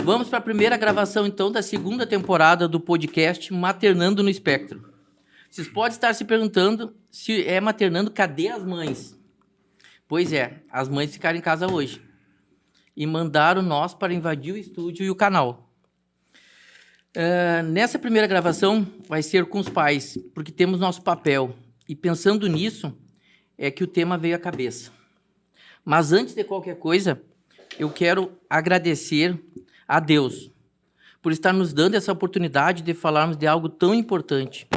Vamos para a primeira gravação, então, da segunda temporada do podcast Maternando no Espectro. Vocês podem estar se perguntando se é maternando, cadê as mães? Pois é, as mães ficaram em casa hoje e mandaram nós para invadir o estúdio e o canal. Nessa primeira gravação vai ser com os pais, porque temos nosso papel. E pensando nisso, é que o tema veio à cabeça. Mas antes de qualquer coisa, eu quero agradecer a Deus por estar nos dando essa oportunidade de falarmos de algo tão importante.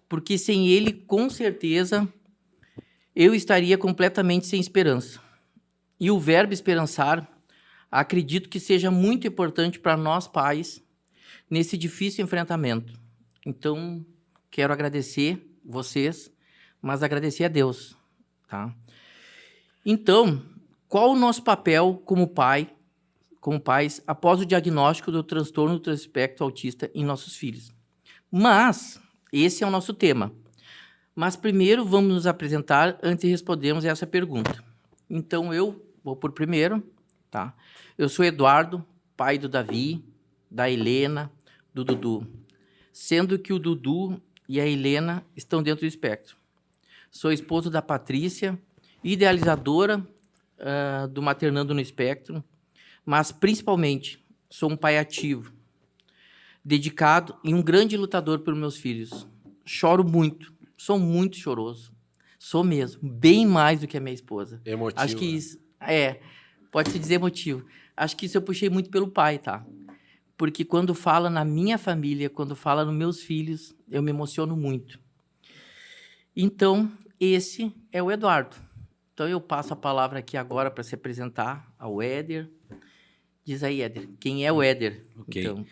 Porque sem Ele, com certeza, eu estaria completamente sem esperança. E o verbo esperançar, acredito que seja muito importante para nós pais nesse difícil enfrentamento. Então, quero agradecer vocês, mas agradecer a Deus, tá? Então, qual o nosso papel como pais, após o diagnóstico do transtorno do espectro autista em nossos filhos? Mas, esse é o nosso tema. Mas primeiro vamos nos apresentar antes de respondermos essa pergunta. Então, eu vou por primeiro, tá? Eu sou Eduardo, pai do Davi, da Helena, do Dudu. Sendo que o Dudu e a Helena estão dentro do espectro. Sou esposo da Patrícia, idealizadora do Maternando no Espectro, mas principalmente sou um pai ativo, dedicado e um grande lutador pelos meus filhos. Choro muito, sou muito choroso, sou mesmo, bem mais do que a minha esposa. Emotivo. Acho que isso, pode-se dizer emotivo. Acho que isso eu puxei muito pelo pai, tá? Porque quando fala na minha família, quando fala nos meus filhos, eu me emociono muito. Então, esse é o Eduardo. Então, eu passo a palavra aqui agora para se apresentar ao Éder. Diz aí, Éder, quem é o Éder? Ok. Então,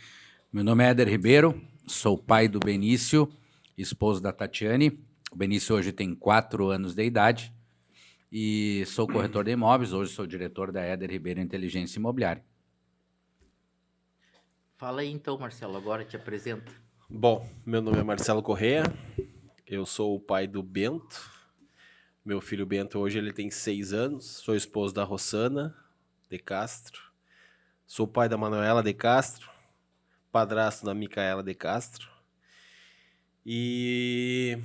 Meu nome é Éder Ribeiro, sou pai do Benício, esposo da Tatiane. O Benício hoje tem 4 anos de idade e sou corretor de imóveis. Hoje sou diretor da Éder Ribeiro Inteligência Imobiliária. fala aí então, Marcelo, agora te apresenta. Bom, meu nome é Marcelo Corrêa, eu sou o pai do Bento. Meu filho Bento hoje ele tem 6 anos, sou esposo da Rossana de Castro, sou pai da Manuela de Castro, padrasto da Micaela de Castro, e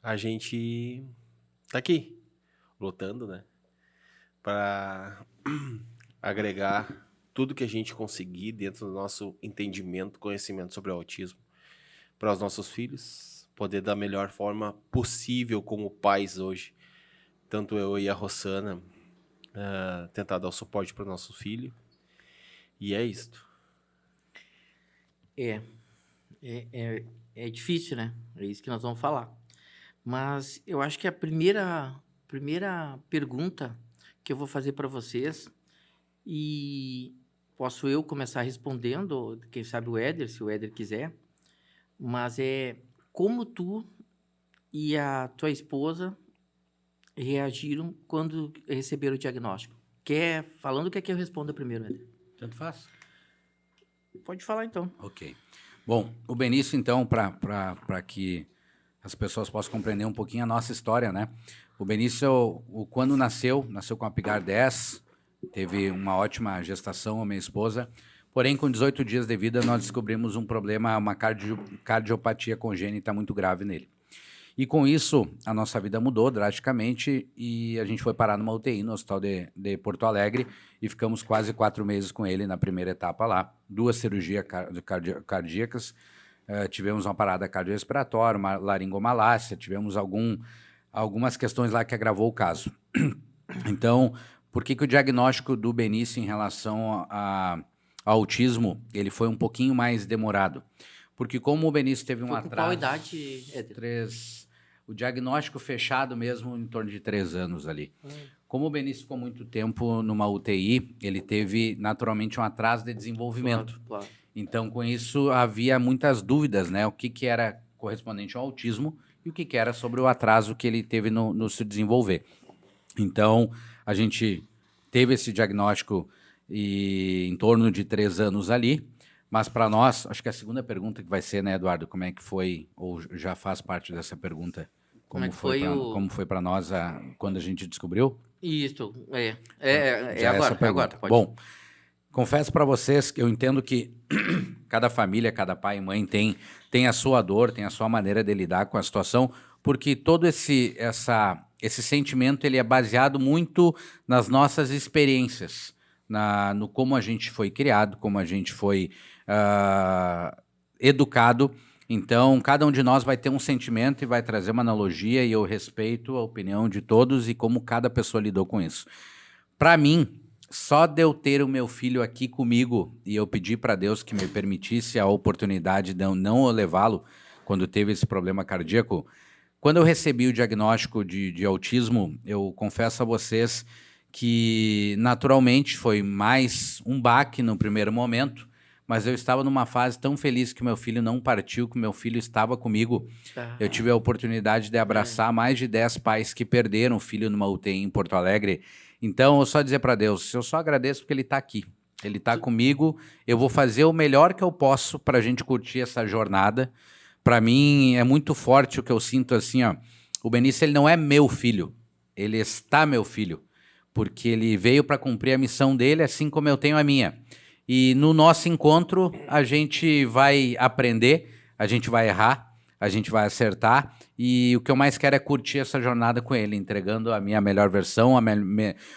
a gente tá aqui, lutando, né, para agregar tudo que a gente conseguir dentro do nosso entendimento, conhecimento sobre o autismo para os nossos filhos, poder da melhor forma possível como pais hoje, tanto eu e a Rossana, tentar dar o suporte para o nosso filho, e é isto. É difícil, né? É isso que nós vamos falar. Mas eu acho que a primeira pergunta que eu vou fazer para vocês, e posso eu começar respondendo, ou quem sabe o Éder, se o Éder quiser, mas é como tu e a tua esposa reagiram quando receberam o diagnóstico. Falando o que é que eu responda primeiro, Éder? Tanto faz? Pode falar então. Ok. Bom, o Benício, então, para que as pessoas possam compreender um pouquinho a nossa história, né? O Benício, quando nasceu com a Pigar 10, teve uma ótima gestação, a minha esposa, porém, com 18 dias de vida, nós descobrimos um problema, uma cardiopatia congênita muito grave nele. E com isso, a nossa vida mudou drasticamente e a gente foi parar numa UTI no Hospital de Porto Alegre e ficamos quase 4 meses com ele na primeira etapa lá. 2 cirurgias cardíacas, tivemos uma parada cardiorrespiratória, uma laringomalácia, tivemos algumas questões lá que agravou o caso. Então, por que o diagnóstico do Benício em relação ao autismo ele foi um pouquinho mais demorado? Porque como o Benício teve um atraso... Qual idade, Éder? O diagnóstico fechado mesmo em torno de 3 anos ali. Como o Benício ficou muito tempo numa UTI, ele teve naturalmente um atraso de desenvolvimento. Claro. Então, com isso, havia muitas dúvidas, né? O que era correspondente ao autismo e o que era sobre o atraso que ele teve no se desenvolver. Então, a gente teve esse diagnóstico em torno de 3 anos ali, mas para nós, acho que a segunda pergunta que vai ser, né, Eduardo, como é que foi, ou já faz parte dessa pergunta, como foi para nós quando a gente descobriu? Isso, Já agora, essa pergunta. agora, pode. Bom, Confesso para vocês que eu entendo que cada família, cada pai e mãe tem a sua dor, tem a sua maneira de lidar com a situação, porque todo esse sentimento ele é baseado muito nas nossas experiências, no como a gente foi criado, como a gente foi educado. Então, cada um de nós vai ter um sentimento e vai trazer uma analogia, e eu respeito a opinião de todos e como cada pessoa lidou com isso. Para mim, só de eu ter o meu filho aqui comigo e eu pedir para Deus que me permitisse a oportunidade de eu não levá-lo quando teve esse problema cardíaco, quando eu recebi o diagnóstico de autismo, eu confesso a vocês que naturalmente foi mais um baque no primeiro momento, mas eu estava numa fase tão feliz que meu filho não partiu, que meu filho estava comigo. Eu tive a oportunidade de abraçar mais de 10 pais que perderam o filho numa UTI em Porto Alegre. Então, eu só dizer para Deus, eu só agradeço porque ele está aqui. Ele está comigo, eu vou fazer o melhor que eu posso para a gente curtir essa jornada. Para mim, é muito forte o que eu sinto assim, ó. O Benício, ele não é meu filho, ele está meu filho, porque ele veio para cumprir a missão dele, assim como eu tenho a minha. E no nosso encontro, a gente vai aprender, a gente vai errar, a gente vai acertar. E o que eu mais quero é curtir essa jornada com ele, entregando a minha melhor versão,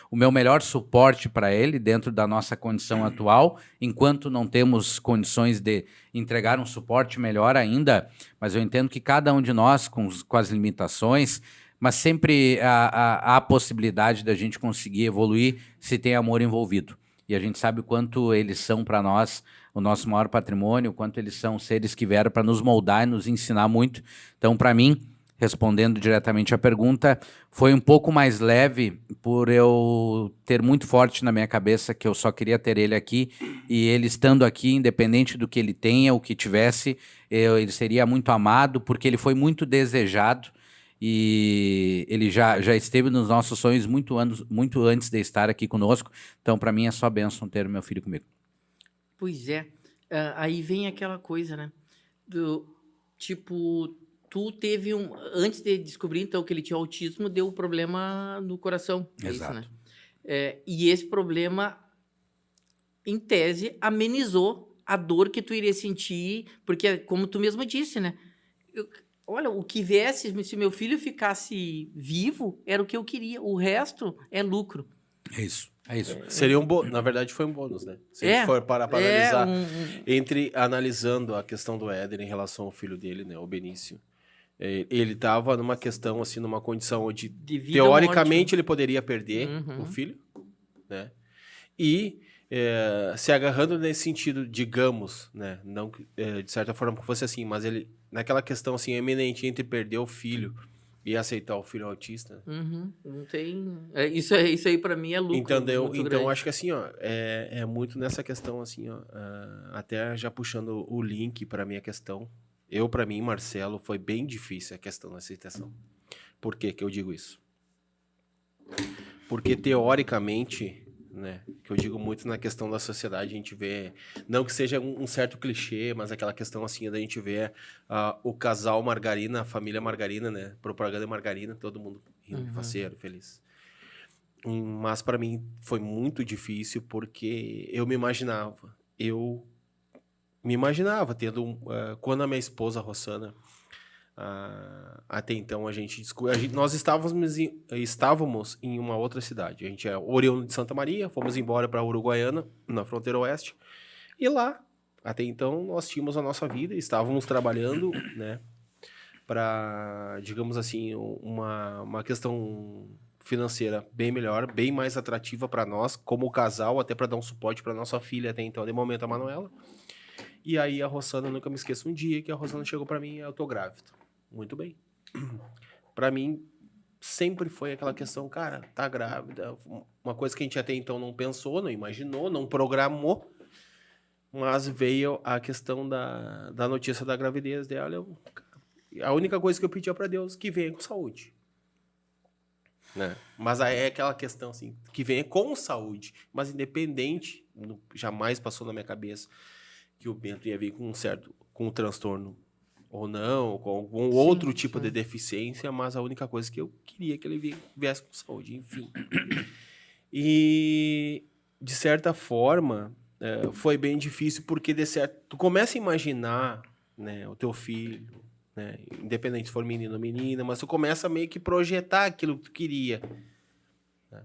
o meu melhor suporte para ele dentro da nossa condição atual, enquanto não temos condições de entregar um suporte melhor ainda. Mas eu entendo que cada um de nós, com as limitações, mas sempre há a possibilidade da gente conseguir evoluir se tem amor envolvido. E a gente sabe o quanto eles são para nós o nosso maior patrimônio, o quanto eles são seres que vieram para nos moldar e nos ensinar muito. Então, para mim, respondendo diretamente à pergunta, foi um pouco mais leve por eu ter muito forte na minha cabeça que eu só queria ter ele aqui, e ele estando aqui, independente do que ele tenha, o que tivesse, ele seria muito amado, porque ele foi muito desejado. E ele já esteve nos nossos sonhos muito antes de estar aqui conosco. Então, para mim, é só bênção ter o meu filho comigo. Pois é. Aí vem aquela coisa, né? Tipo, tu teve antes de descobrir, então, que ele tinha autismo, deu um problema no coração. Exato. Isso, né? E esse problema, em tese, amenizou a dor que tu iria sentir, porque, como tu mesmo disse, né? Olha, o que viesse, se meu filho ficasse vivo, era o que eu queria. O resto é lucro. É isso. Seria na verdade, foi um bônus, né? Se a gente for parar para analisar, analisando a questão do Éder em relação ao filho dele, né, o Benício, ele estava numa questão, assim, numa condição onde, teoricamente, ele poderia perder o filho, né? E se agarrando nesse sentido, digamos, né, não de certa forma que fosse assim, mas ele, naquela questão, assim, eminente entre perder o filho e aceitar o filho autista. Não tem... Isso aí para mim é lucro. Então acho que assim, ó, é muito nessa questão, assim, ó, até já puxando o link para minha questão. Para mim, Marcelo, foi bem difícil a questão da aceitação. Por que eu digo isso? Porque, teoricamente, né, que eu digo muito na questão da sociedade, a gente vê, não que seja um certo clichê, mas aquela questão assim, da gente ver o casal margarina, a família margarina, né, propaganda margarina, todo mundo rindo, faceiro, feliz. Mas para mim foi muito difícil, porque eu me imaginava tendo, quando a minha esposa, Rossana, até então nós estávamos em uma outra cidade. A gente é oriundo de Santa Maria, fomos embora para Uruguaiana, na fronteira oeste, e lá, até então, nós tínhamos a nossa vida, estávamos trabalhando, né, para, digamos assim, uma questão financeira bem melhor, bem mais atrativa para nós, como casal, até para dar um suporte para nossa filha até então, de momento, a Manuela. E aí a Rossana, eu nunca me esqueço, um dia que a Rossana chegou para mim, eu tô grávida. Muito bem. Para mim, sempre foi aquela questão, cara, tá grávida. Uma coisa que a gente até então não pensou, não imaginou, não programou. Mas veio a questão da notícia da gravidez dela. A única coisa que eu pedia para Deus, que venha com saúde. Né? Mas aí é aquela questão assim, que venha com saúde. Mas independente, jamais passou na minha cabeça que o Bento ia vir com um transtorno ou não, com algum outro tipo de deficiência, mas a única coisa que eu queria que ele viesse com saúde, enfim. E, de certa forma, foi bem difícil, porque de certo, tu começa a imaginar, né, o teu filho, né, independente se for menino ou menina, mas tu começa a meio que projetar aquilo que tu queria. Né?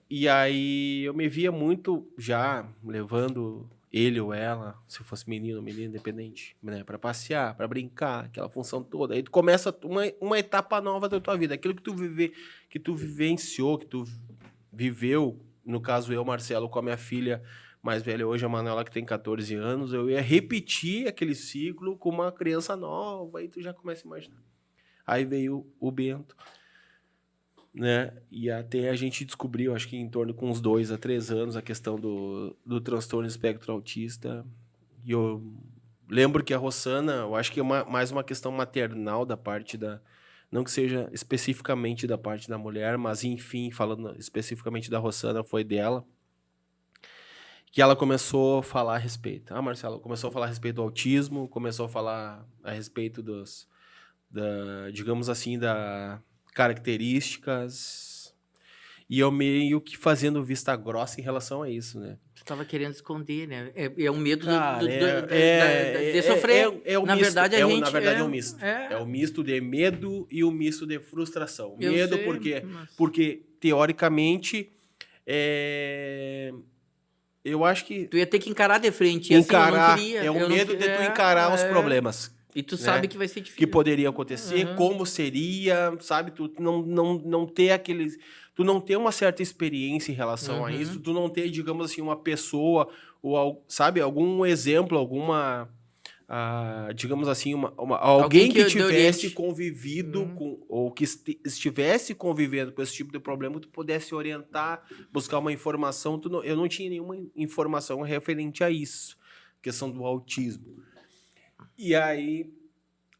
E aí eu me via muito já levando ele ou ela, se fosse menino ou menina, independente, né, para passear, para brincar, aquela função toda. Aí tu começa uma etapa nova da tua vida, aquilo que tu vivenciou, que tu viveu, no caso eu, Marcelo, com a minha filha mais velha hoje, a Manuela, que tem 14 anos, eu ia repetir aquele ciclo com uma criança nova, aí tu já começa a imaginar. Aí veio o Bento, né? E até a gente descobriu, acho que em torno com uns 2 a 3 anos, a questão do transtorno espectro autista. E eu lembro que a Rossana, eu acho que é mais uma questão maternal da parte da... Não que seja especificamente da parte da mulher, mas enfim, falando especificamente da Rossana, foi dela. Que ela começou a falar a respeito. Marcelo, começou a falar a respeito do autismo, começou a falar a respeito digamos assim, da características. E eu meio que fazendo vista grossa em relação a isso, né? Tu tava querendo esconder, né? É um medo Cara, de sofrer. É um Na misto. verdade, a gente... Na verdade, é um misto. É o misto de medo e o misto de frustração. Eu Medo sei, porque, mas- porque teoricamente, eu acho que Tu ia ter que encarar de frente. E assim, eu não queria. é o eu não medo que- de tu encarar os problemas. E tu né? sabe que vai ser Que difícil. poderiam acontecer, como seria, sabe? Tu não ter aqueles... Tu não ter uma certa experiência em relação a isso, tu não ter, digamos assim, uma pessoa, ou, sabe, algum exemplo, alguma... digamos assim, alguém que deu tivesse oriente. convivido com, ou que estivesse convivendo com esse tipo de problema, tu pudesse orientar, buscar uma informação. Eu não tinha nenhuma informação referente a isso, questão do autismo. E aí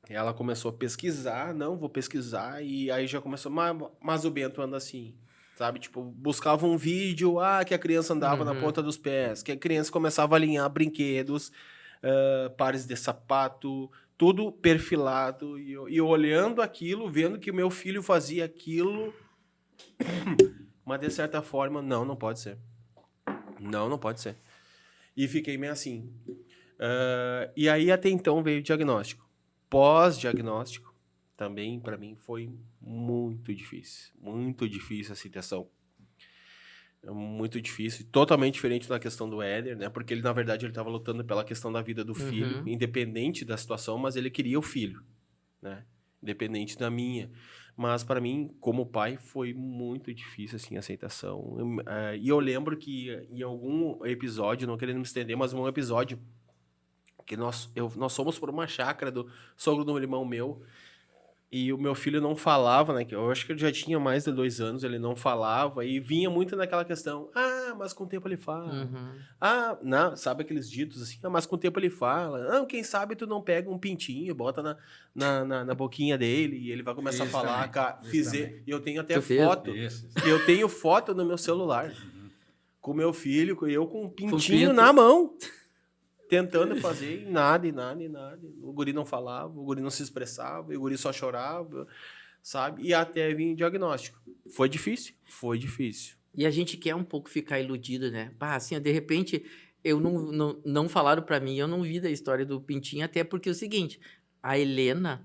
ela começou a pesquisar, vou pesquisar, e aí já começou, mas o Bento anda assim, sabe? Tipo, buscava um vídeo, que a criança andava na ponta dos pés, que a criança começava a alinhar brinquedos, pares de sapato, tudo perfilado, e eu olhando aquilo, vendo que o meu filho fazia aquilo, mas de certa forma, não pode ser. Não pode ser. E fiquei meio assim. E aí até então veio o diagnóstico. Pós-diagnóstico, também para mim foi muito difícil a situação. Muito difícil, totalmente diferente da questão do Éder, né? Porque ele, na verdade, ele estava lutando pela questão da vida do filho, independente da situação, mas ele queria o filho, né? Independente da minha. Mas para mim, como pai, foi muito difícil assim a aceitação. E eu lembro que em algum episódio, não querendo me estender, mas um episódio que nós somos por uma chácara do sogro do irmão meu, e o meu filho não falava, né? Eu acho que ele já tinha mais de 2 anos, ele não falava, e vinha muito naquela questão, mas com o tempo ele fala. Não, sabe aqueles ditos assim, mas com o tempo ele fala. Quem sabe tu não pega um pintinho, bota na boquinha dele, e ele vai começar a falar. E eu tenho até foto. Eu tenho foto no meu celular. Com o meu filho, eu com um pintinho na mão. Tentando fazer, e nada. O guri não falava, o guri não se expressava, o guri só chorava, sabe? E até vir o diagnóstico. Foi difícil. E a gente quer um pouco ficar iludido, né? Assim, de repente, eu não falaram pra mim, eu não vi da história do Pintinho, até porque é o seguinte, a Helena,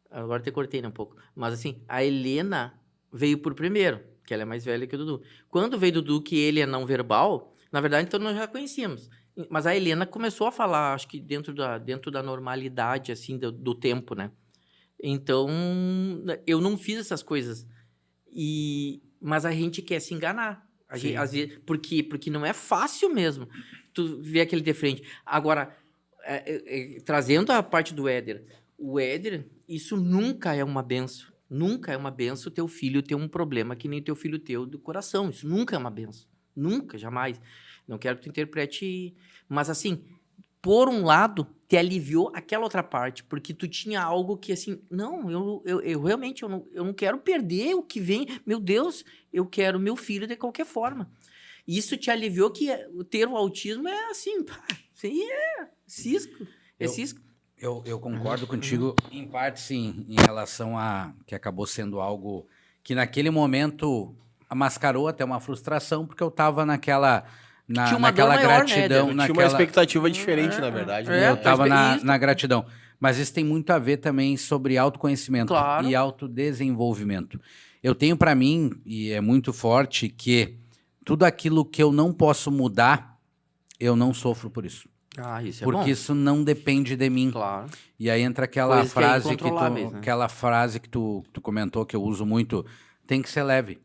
agora até cortei, né, um pouco, mas assim, a Helena veio por primeiro, que ela é mais velha que o Dudu. Quando veio o Dudu, que ele é não verbal, na verdade, então nós já conhecíamos. Mas a Helena começou a falar, acho que dentro da normalidade, assim, do tempo, né? Então, eu não fiz essas coisas. Mas a gente quer se enganar. Às vezes, porque não é fácil mesmo tu ver aquele de frente. Agora, trazendo a parte do Éder. O Éder, isso nunca é uma benção. Nunca é uma benção teu filho ter um problema que nem teu filho teu do coração. Isso nunca é uma benção. Nunca, jamais. Não quero que tu interprete... Mas, assim, por um lado, te aliviou aquela outra parte, porque tu tinha algo que, assim, não, eu realmente eu não quero perder o que vem. Meu Deus, eu quero meu filho de qualquer forma. Isso te aliviou que ter o autismo é assim, isso aí é cisco. É cisco. Eu concordo contigo, em parte, sim, em relação a que acabou sendo algo que naquele momento mascarou até uma frustração, porque eu estava Tinha uma naquela dor maior, né, gratidão. Edgar? Tinha uma expectativa diferente, na verdade. É, né? Eu tava isso. na gratidão. Mas isso tem muito a ver também sobre autoconhecimento Claro. e autodesenvolvimento. Eu tenho para mim, e é muito forte, que tudo aquilo que eu não posso mudar, eu não sofro por isso. Ah, isso é Porque bom. isso não depende de mim. Claro. E aí entra aquela Coisas que é frase incontroláveis, né? aquela frase que tu comentou, que eu uso muito, tem que ser leve.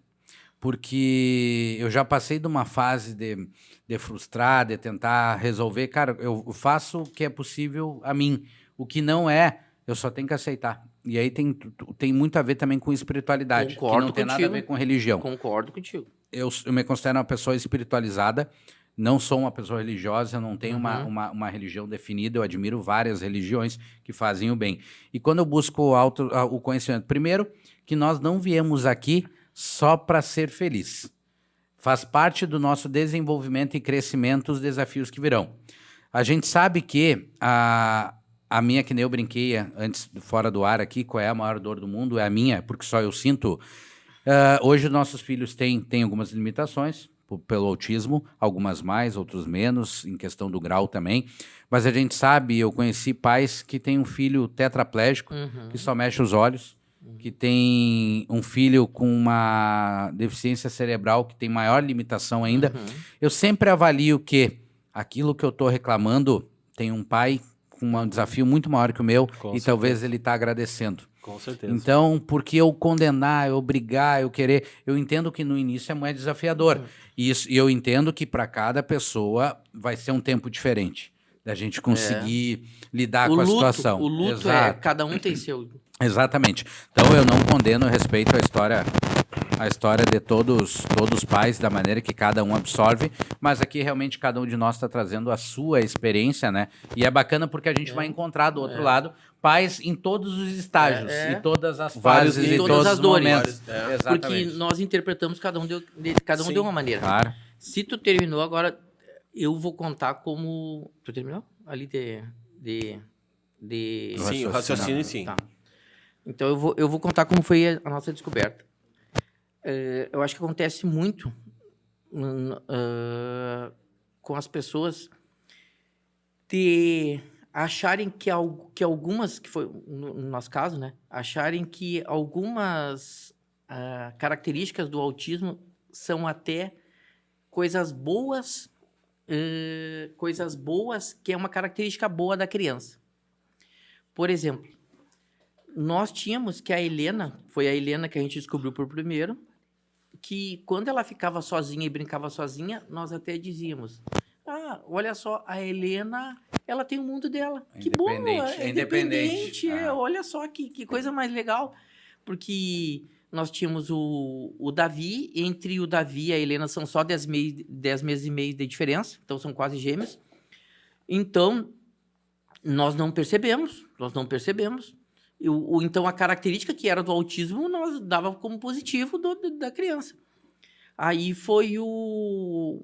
Porque eu já passei de uma fase de frustrar, de tentar resolver. Cara, eu faço o que é possível a mim. O que não é, eu só tenho que aceitar. E aí tem muito a ver também com espiritualidade, Concordo que não tem nada a contigo. ver com religião. Concordo contigo. Eu me considero uma pessoa espiritualizada, não sou uma pessoa religiosa, eu não tenho uma religião definida, eu admiro várias religiões que fazem o bem. E quando eu busco o conhecimento, primeiro, que nós não viemos aqui só para ser feliz. Faz parte do nosso desenvolvimento e crescimento os desafios que virão. A gente sabe que a minha, que nem eu brinquei antes, fora do ar aqui, qual é a maior dor do mundo? É a minha, porque só eu sinto. Hoje, nossos filhos têm algumas limitações pelo autismo, algumas mais, outros menos, em questão do grau também. Mas a gente sabe, eu conheci pais que têm um filho tetraplégico, que só mexe os olhos, que tem um filho com uma deficiência cerebral que tem maior limitação ainda. Eu sempre avalio que aquilo que eu estou reclamando tem um pai com um desafio muito maior que o meu e talvez ele está agradecendo. Com certeza. Então, porque eu condenar, eu brigar, eu querer... Eu entendo que no início é mais desafiador. E eu entendo que para cada pessoa vai ser um tempo diferente. Da gente conseguir lidar com a situação. O luto Exato. cada um tem seu. Exatamente. Então, eu não condeno, eu respeito a história de todos os pais, da maneira que cada um absorve, mas aqui realmente cada um de nós está trazendo a sua experiência, né? E é bacana porque a gente vai encontrar do outro lado pais em todos os estágios, e todas as fases, e todas todos as os dores. momentos. Porque Exatamente. nós interpretamos cada um de uma maneira. Claro. Se tu terminou, agora eu vou contar como... Tu terminou? Ali Sim, o raciocínio sim. Tá. Então eu vou contar como foi a nossa descoberta. Eu acho que acontece muito com as pessoas de acharem que algumas, que foi no nosso caso, né? Acharem que algumas características do autismo são até coisas boas que é uma característica boa da criança. Por exemplo, nós tínhamos que a Helena, foi a Helena que a gente descobriu por primeiro, que quando ela ficava sozinha e brincava sozinha, nós até dizíamos: olha só, a Helena, ela tem o mundo dela. Que bom, é independente. Olha só que coisa mais legal. Porque nós tínhamos o Davi, entre o Davi e a Helena são só 10 meses e meio de diferença, então são quase gêmeos. Então, nós não percebemos. Então, a característica que era do autismo, nós dava como positivo da criança. Aí foi o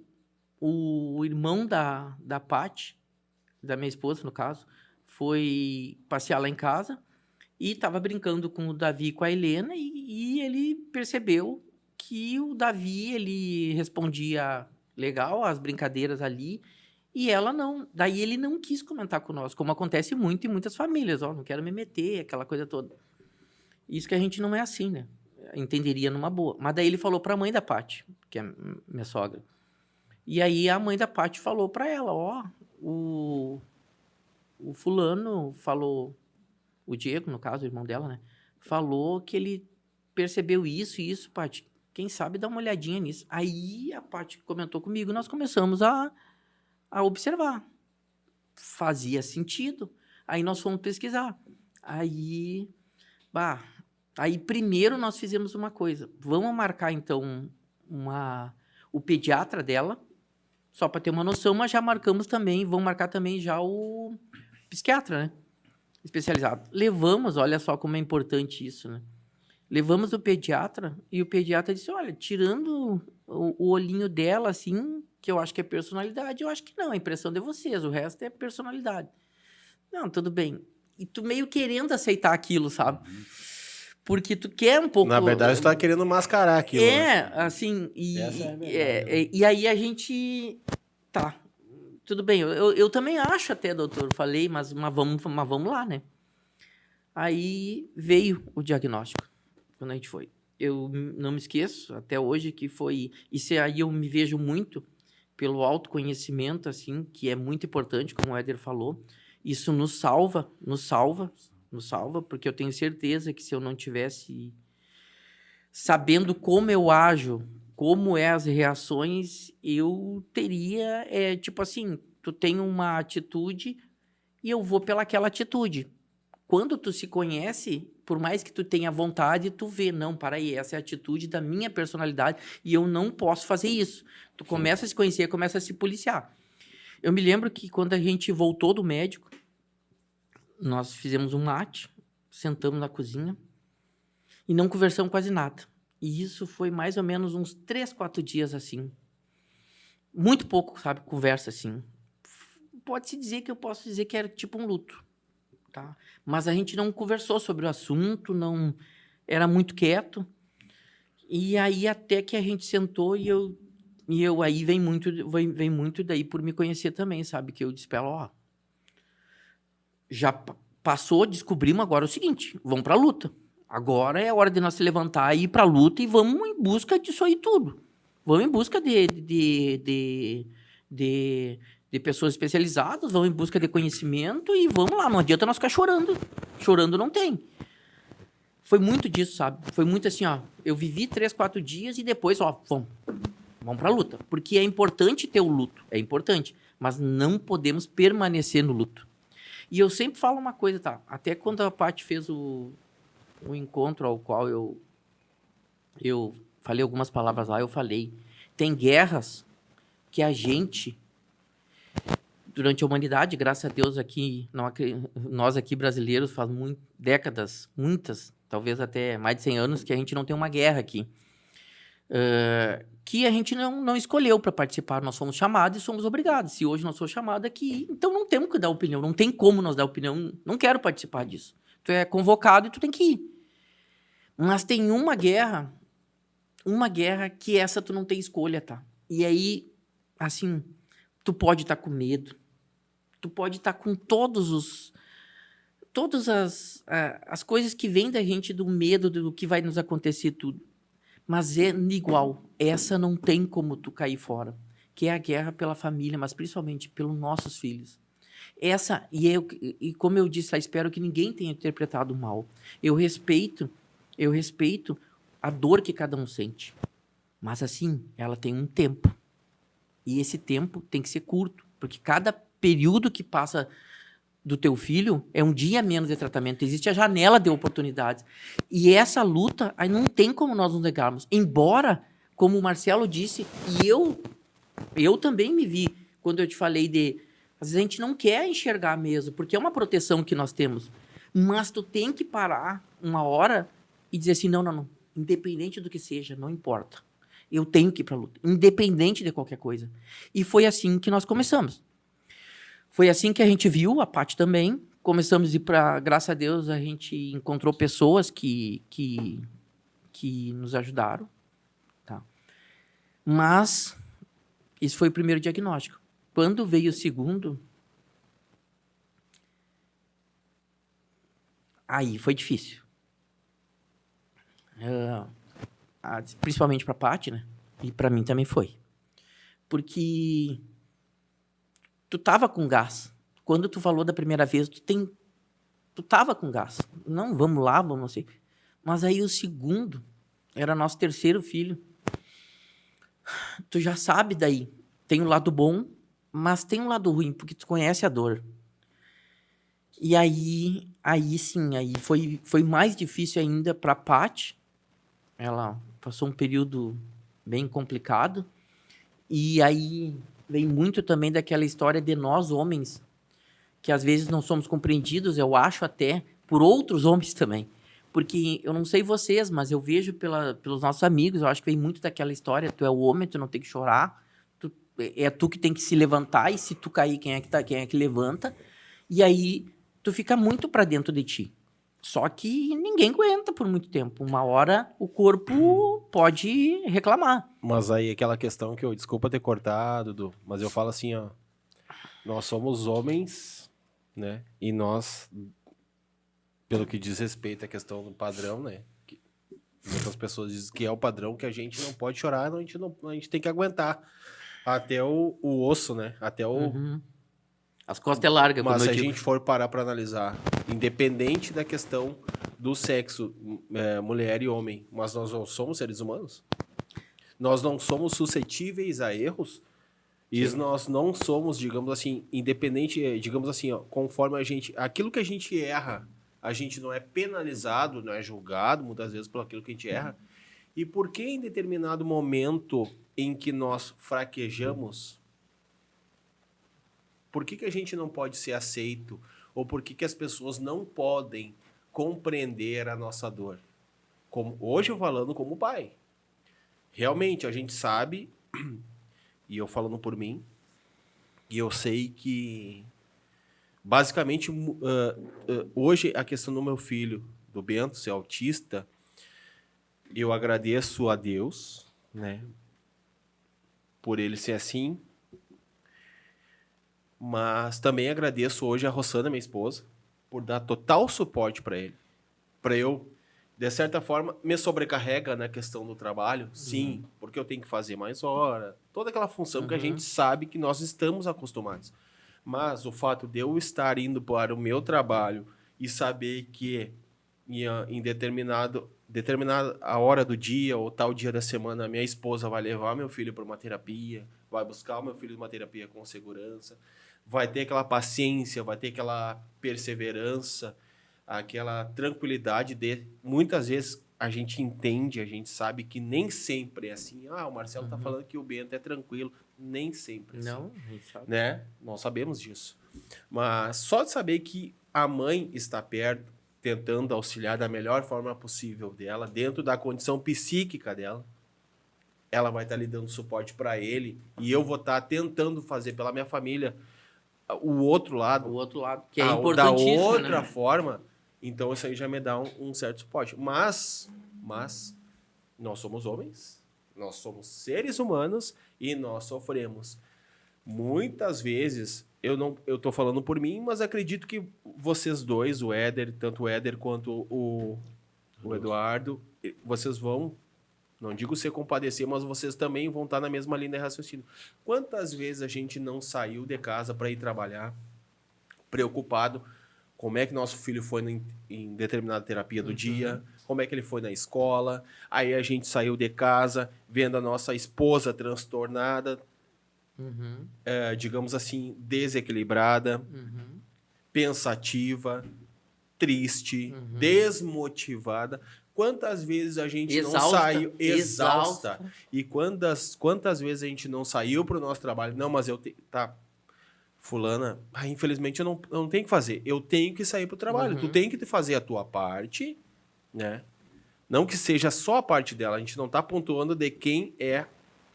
irmão da Paty, da minha esposa, no caso, foi passear lá em casa e estava brincando com o Davi e com a Helena e ele percebeu que o Davi, ele respondia legal às brincadeiras ali e ela não. Daí ele não quis comentar com nós, como acontece muito em muitas famílias. Não quero me meter, aquela coisa toda. Isso que a gente não é assim, né? Entenderia numa boa. Mas daí ele falou para a mãe da Paty, que é minha sogra. E aí a mãe da Paty falou para ela: o fulano falou, o Diego, no caso, o irmão dela, né? Falou que ele percebeu isso e isso, Paty. Quem sabe dá uma olhadinha nisso. Aí a Paty comentou comigo e nós começamos a observar. Fazia sentido. Aí nós fomos pesquisar. Aí primeiro nós fizemos uma coisa. Vamos marcar, então, o pediatra dela, só para ter uma noção, mas já marcamos também, vamos marcar também já o psiquiatra, né? Especializado. Levamos, olha só como é importante isso, né? Levamos o pediatra e o pediatra disse: olha, tirando o olhinho dela, assim, que eu acho que é personalidade, eu acho que não, a impressão de vocês, o resto é personalidade. Não, tudo bem. E tu meio querendo aceitar aquilo, sabe? Porque tu quer um pouco... Na verdade, você tá querendo mascarar aquilo. assim... E aí a gente Tá, tudo bem. Eu também acho até, doutor, falei, mas vamos lá, né? Aí veio o diagnóstico, quando a gente foi. Eu não me esqueço, até hoje, que foi... Isso aí eu me vejo muito pelo autoconhecimento, assim, que é muito importante, como o Éder falou. Isso nos salva, porque eu tenho certeza que se eu não tivesse sabendo como eu ajo, como é as reações, eu teria, tipo assim, tu tem uma atitude e eu vou pelaquela atitude. Quando tu se conhece, por mais que tu tenha vontade, tu vê, não, para aí, essa é a atitude da minha personalidade e eu não posso fazer isso. Tu começa a se conhecer, começa a se policiar. Eu me lembro que quando a gente voltou do médico, nós fizemos um mate, sentamos na cozinha e não conversamos quase nada. E isso foi mais ou menos uns 3, 4 dias assim. Muito pouco, sabe, conversa assim. Pode-se dizer que eu posso dizer que era tipo um luto, tá? Mas a gente não conversou sobre o assunto, não era muito quieto. E aí até que a gente sentou e eu aí vem muito daí por me conhecer também, sabe? Que eu disse pra ela, ó, já passou, descobrimos agora o seguinte, vamos pra luta. Agora é a hora de nós se levantar e ir pra luta e vamos em busca disso aí tudo. Vamos em busca de pessoas especializadas, vamos em busca de conhecimento e vamos lá, não adianta nós ficar chorando. Chorando não tem. Foi muito disso, sabe? Foi muito assim, ó, eu vivi 3, 4 dias e depois, ó, vamos pra luta. Porque é importante ter o luto, é importante, mas não podemos permanecer no luto. E eu sempre falo uma coisa, tá? Até quando a Paty fez o encontro ao qual eu falei algumas palavras lá, eu falei, tem guerras que a gente, durante a humanidade, graças a Deus aqui, nós aqui brasileiros, faz décadas, muitas, talvez até mais de 100 anos, que a gente não tem uma guerra aqui. Que a gente não escolheu para participar, nós fomos chamados e somos obrigados. Se hoje nós somos chamados aqui, então não temos que dar opinião, não tem como nós dar opinião, não quero participar disso. Tu é convocado e tu tem que ir. Mas tem uma guerra que essa tu não tem escolha, tá? E aí, assim, tu pode estar com medo, tu pode estar com todas as coisas que vêm da gente, do medo do que vai nos acontecer tudo. Mas é igual, essa não tem como tu cair fora, que é a guerra pela família, mas principalmente pelos nossos filhos. Essa, e como eu disse lá, espero que ninguém tenha interpretado mal. Eu respeito a dor que cada um sente. Mas assim, ela tem um tempo. E esse tempo tem que ser curto, porque cada período que passa do teu filho é um dia menos de tratamento. Existe a janela de oportunidades. E essa luta, aí não tem como nós nos negarmos. Embora, como o Marcelo disse, e eu também me vi, quando eu te falei às vezes a gente não quer enxergar mesmo, porque é uma proteção que nós temos. Mas tu tem que parar uma hora e dizer assim, não. Independente do que seja, não importa. Eu tenho que ir pra luta, independente de qualquer coisa. E foi assim que nós começamos. Foi assim que a gente viu, a Paty também. Começamos a ir para, graças a Deus, a gente encontrou pessoas que nos ajudaram. Tá? Mas, esse foi o primeiro diagnóstico. Quando veio o segundo, aí foi difícil. Principalmente para a Paty, né? E para mim também foi. Porque tu tava com gás. Quando tu falou da primeira vez, tu tava com gás. Não, vamos lá, vamos assim. Mas aí o segundo era nosso terceiro filho. Tu já sabe daí. Tem um lado bom, mas tem um lado ruim, porque tu conhece a dor. E aí sim, aí foi mais difícil ainda para a Paty. Ela passou um período bem complicado. E aí vem muito também daquela história de nós, homens, que às vezes não somos compreendidos, eu acho até, por outros homens também. Porque eu não sei vocês, mas eu vejo pelos nossos amigos, eu acho que vem muito daquela história, tu é o homem, tu não tem que chorar, é tu que tem que se levantar, e se tu cair, quem é que levanta? E aí tu fica muito para dentro de ti. Só que ninguém aguenta por muito tempo. Uma hora o corpo pode reclamar. Mas aí aquela questão que eu, desculpa ter cortado, Dudu, mas eu falo assim, ó, nós somos homens, né? E nós, pelo que diz respeito à questão do padrão, né? Que muitas pessoas dizem que é o padrão que a gente não pode chorar, a gente tem que aguentar até o osso, né? Até o... Uhum. As costas é larga, como Mas se eu a digo. gente for parar para analisar, independente da questão do sexo, mulher e homem, mas nós não somos seres humanos? Nós não somos suscetíveis a erros? E nós não somos, digamos assim, independente, digamos assim, ó, conforme a gente... Aquilo que a gente erra, a gente não é penalizado, não é julgado, muitas vezes, por aquilo que a gente erra. E por que em determinado momento em que nós fraquejamos... Por que a gente não pode ser aceito? Ou por que as pessoas não podem compreender a nossa dor? Hoje eu falando como pai. Realmente, a gente sabe, e eu falando por mim, e eu sei que, basicamente, hoje a questão do meu filho, do Bento, ser autista, eu agradeço a Deus, né, por ele ser assim. Mas também agradeço hoje a Rossana, minha esposa, por dar total suporte para ele. Para eu, de certa forma, me sobrecarrega na questão do trabalho. Sim, porque eu tenho que fazer mais hora. Toda aquela função que a gente sabe que nós estamos acostumados. Mas o fato de eu estar indo para o meu trabalho e saber que em determinada a hora do dia ou tal dia da semana, minha esposa vai levar meu filho para uma terapia, vai buscar o meu filho numa terapia com segurança, vai ter aquela paciência, vai ter aquela perseverança, aquela tranquilidade de... Muitas vezes a gente entende, a gente sabe que nem sempre é assim. Ah, o Marcelo tá falando que o Bento é tranquilo. Nem sempre é assim. Não, a gente sabe. Né? Nós sabemos disso. Mas só de saber que a mãe está perto, tentando auxiliar da melhor forma possível dela, dentro da condição psíquica dela, ela vai estar lhe dando suporte para ele, e eu vou estar tentando fazer pela minha família o outro lado. O outro lado, que é Da importantíssimo, outra né? forma, então isso aí já me dá um certo suporte. Mas nós somos homens, nós somos seres humanos e nós sofremos. Muitas vezes, eu tô falando por mim, mas acredito que vocês dois, o Éder, tanto o Éder quanto o Eduardo, vocês vão, não digo se compadecer, mas vocês também vão estar na mesma linha de raciocínio. Quantas vezes a gente não saiu de casa para ir trabalhar, preocupado como é que nosso filho foi em determinada terapia do dia, como é que ele foi na escola, aí a gente saiu de casa vendo a nossa esposa transtornada, digamos assim, desequilibrada, pensativa, triste, desmotivada. Quantas vezes a gente não saiu exausta? E quantas vezes a gente não saiu para o nosso trabalho? Não, mas tá, fulana, infelizmente eu não tenho que fazer. Eu tenho que sair para o trabalho. Tu tem que fazer a tua parte, né? Não que seja só a parte dela. A gente não está pontuando de quem é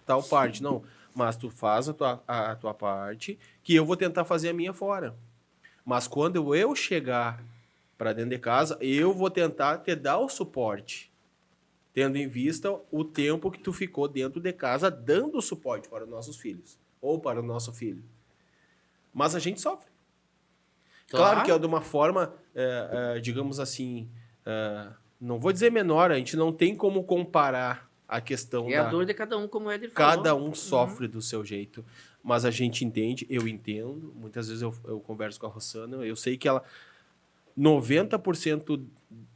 tal parte, não. Mas tu faz a tua parte, que eu vou tentar fazer a minha fora. Mas quando eu chegar para dentro de casa, eu vou tentar te dar o suporte, tendo em vista o tempo que tu ficou dentro de casa dando suporte para os nossos filhos, ou para o nosso filho. Mas a gente sofre. Claro que é de uma forma, digamos assim, não vou dizer menor, a gente não tem como comparar a questão a dor de cada um, como o Éder falou. Cada um sofre do seu jeito, mas a gente entende, eu entendo. Muitas vezes eu converso com a Rossana, eu sei que ela... 90%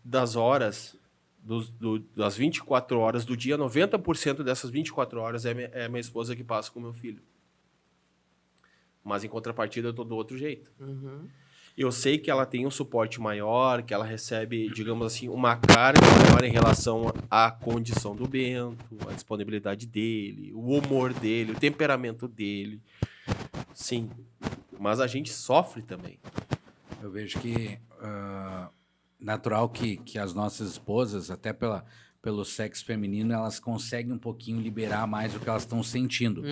das horas, das 24 horas do dia, 90% dessas 24 horas é minha esposa que passa com o meu filho. Mas, em contrapartida, eu estou do outro jeito. Eu sei que ela tem um suporte maior, que ela recebe, digamos assim, uma carga maior em relação à condição do Bento, a disponibilidade dele, o humor dele, o temperamento dele. Sim, mas a gente sofre também. Eu vejo que natural que as nossas esposas, até pelo sexo feminino, elas conseguem um pouquinho liberar mais o que elas estão sentindo.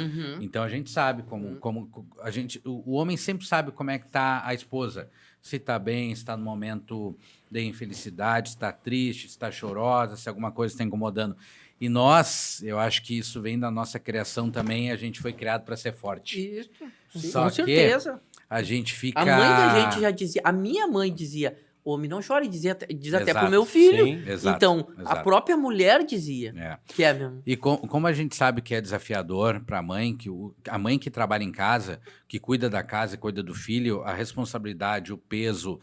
Então a gente sabe como a gente, o homem sempre sabe como é que tá a esposa. Se está bem, se está no momento de infelicidade, se está triste, se está chorosa, se alguma coisa está incomodando. E nós, eu acho que isso vem da nossa criação também, a gente foi criado para ser forte. Isso, Só com que certeza. a gente fica... A mãe da gente já dizia, a minha mãe dizia, homem não chora, e diz até Exato. pro meu filho. Sim. Exato, Então, a exato. própria mulher dizia que é mesmo. E como a gente sabe que é desafiador para a mãe, a mãe que trabalha em casa, que cuida da casa e cuida do filho, a responsabilidade, o peso,